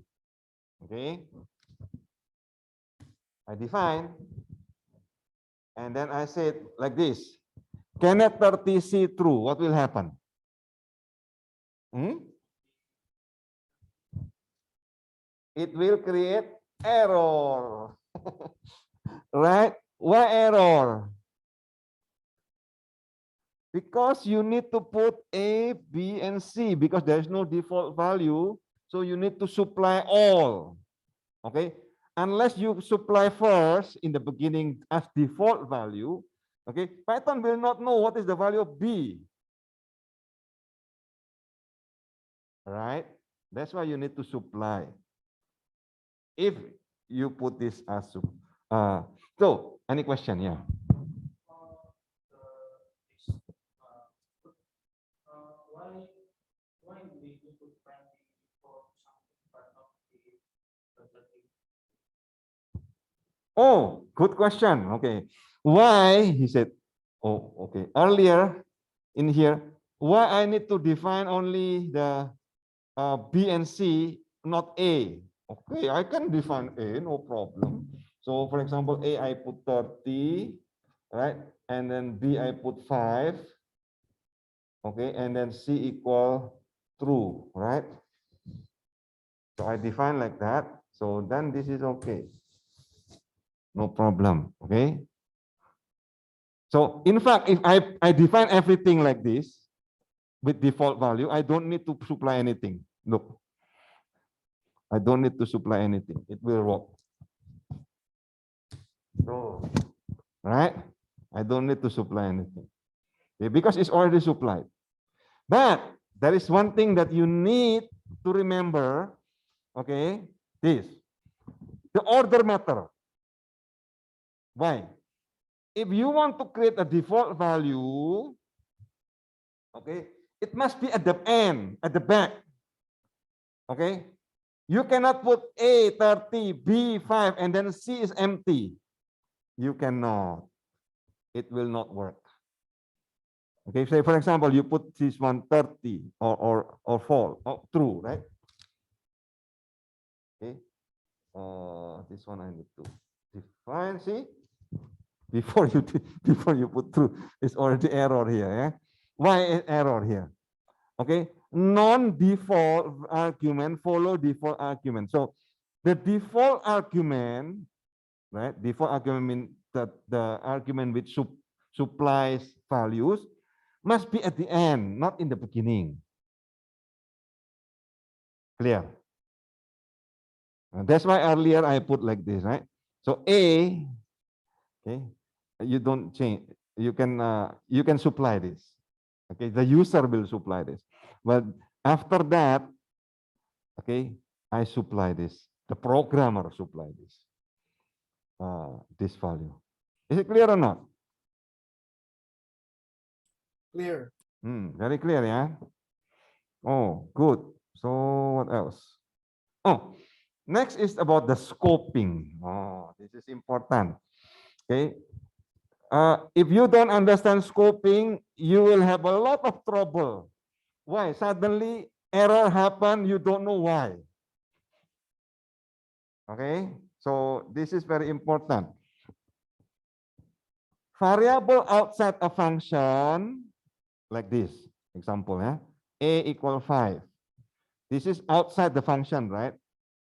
Okay, I define, and then I say it like this. Kenneth 30C true. What will happen? It will create error. Right? Why error? Because you need to put A, B, and C because there is no default value. So you need to supply all. Okay. Unless you supply first in the beginning as default value, okay, Python will not know what is the value of B. All right. That's why you need to supply. If you put this as so any question? Yeah. Oh, good question. Okay. Why? He said, oh, okay. Earlier, in here, why I need to define only the B and C, not A? Okay, I can define A, no problem. So for example, A, I put 30, right? And then B, I put 5. Okay, and then C equal true, right? So I define like that. So then this is okay. No problem, okay? So in fact, if I define everything like this with default value, I don't need to supply anything. Look, I don't need to supply anything. It will work. So, right? I don't need to supply anything. Okay, because it's already supplied. But there is one thing that you need to remember, okay? This, the order matter. Why? If you want to create a default value, okay, it must be at the end, at the back. Okay? You cannot put A 30, B 5, and then C is empty. You cannot. It will not work. Okay, say for example, you put this one 30 or fall, or true, right? Okay. This one I need to define. See, before you put true, it's already error here. Yeah? Why is error here? Okay, non-default argument follow default argument. So the default argument, right? Default argument means that the argument which supplies values must be at the end, not in the beginning. Clear? That's why earlier I put like this, right? So A, okay, you don't change. You can supply this. Okay, the user will supply this. But after that, okay, I supply this. The programmer supply this value. Is it clear or not? Clear. Very clear, yeah? Oh, good. So what else? Oh, next is about the scoping. Oh, this is important. Okay. If you don't understand scoping, you will have a lot of trouble. Why? Suddenly error happen, you don't know why. Okay, so this is very important. Variable outside a function, like this, example, yeah? A equal 5. This is outside the function, right?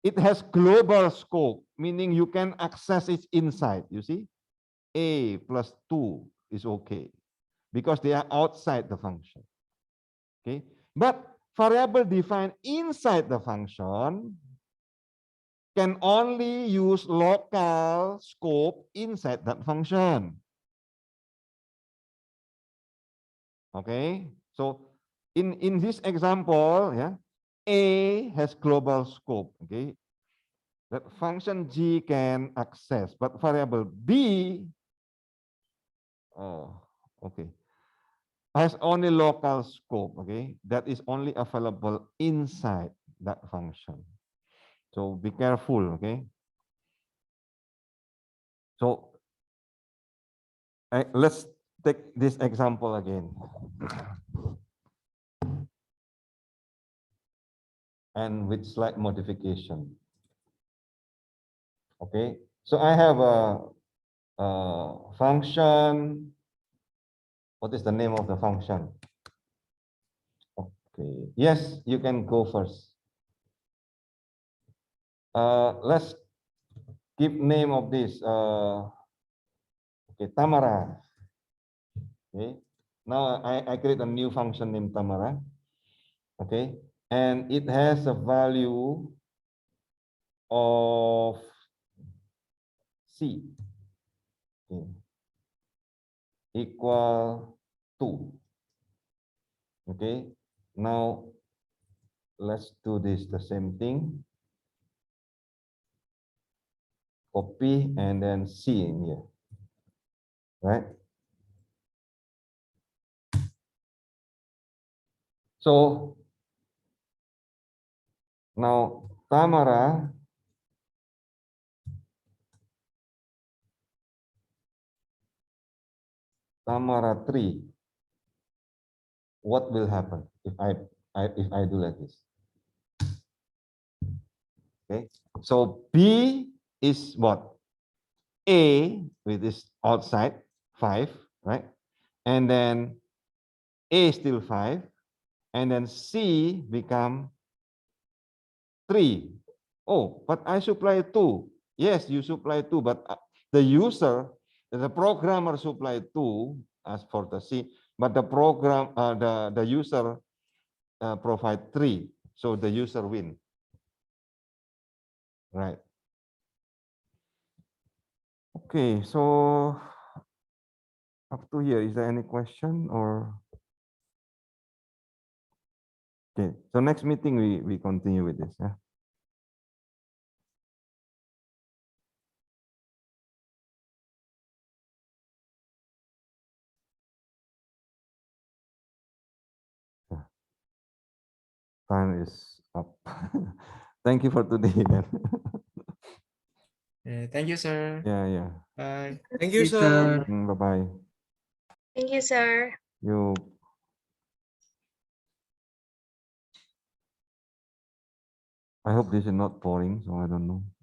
It has global scope, meaning you can access it inside, you see? A plus 2 is okay, because they are outside the function, okay? But variable defined inside the function can only use local scope inside that function. Okay, so in this example, yeah, A has global scope. Okay, that function G can access, but variable B, oh, okay, has only local scope. Okay, that is only available inside that function. So be careful. Okay, so let's take this example again. And with slight modification. Okay, so I have a function. What is the name of the function? Okay, yes, you can go first. Let's give name of this. Okay, Tamara. Okay, now I create a new function named Tamara. Okay, and it has a value of C. Okay. Equal 2. Okay, now let's do this the same thing. Copy and then C in here, right? So now Tamara Tamara 3 what will happen if I do like this? Okay, so B is what? A with this outside 5, right? And then A is still 5, and then C become 3. Oh, but I supply 2. Yes, you supply 2, but the user, the programmer supply 2 as for the C, but the program, the user provide 3. So the user win. Right. Okay, so up to here, is there any question or? Okay, so next meeting we continue with this. Yeah. Time is up. Thank you for today. Man. Thank you, sir. Yeah. Bye. Thank you, Yes, sir. Bye bye. Thank you, sir. You. I hope this is not boring, so I don't know.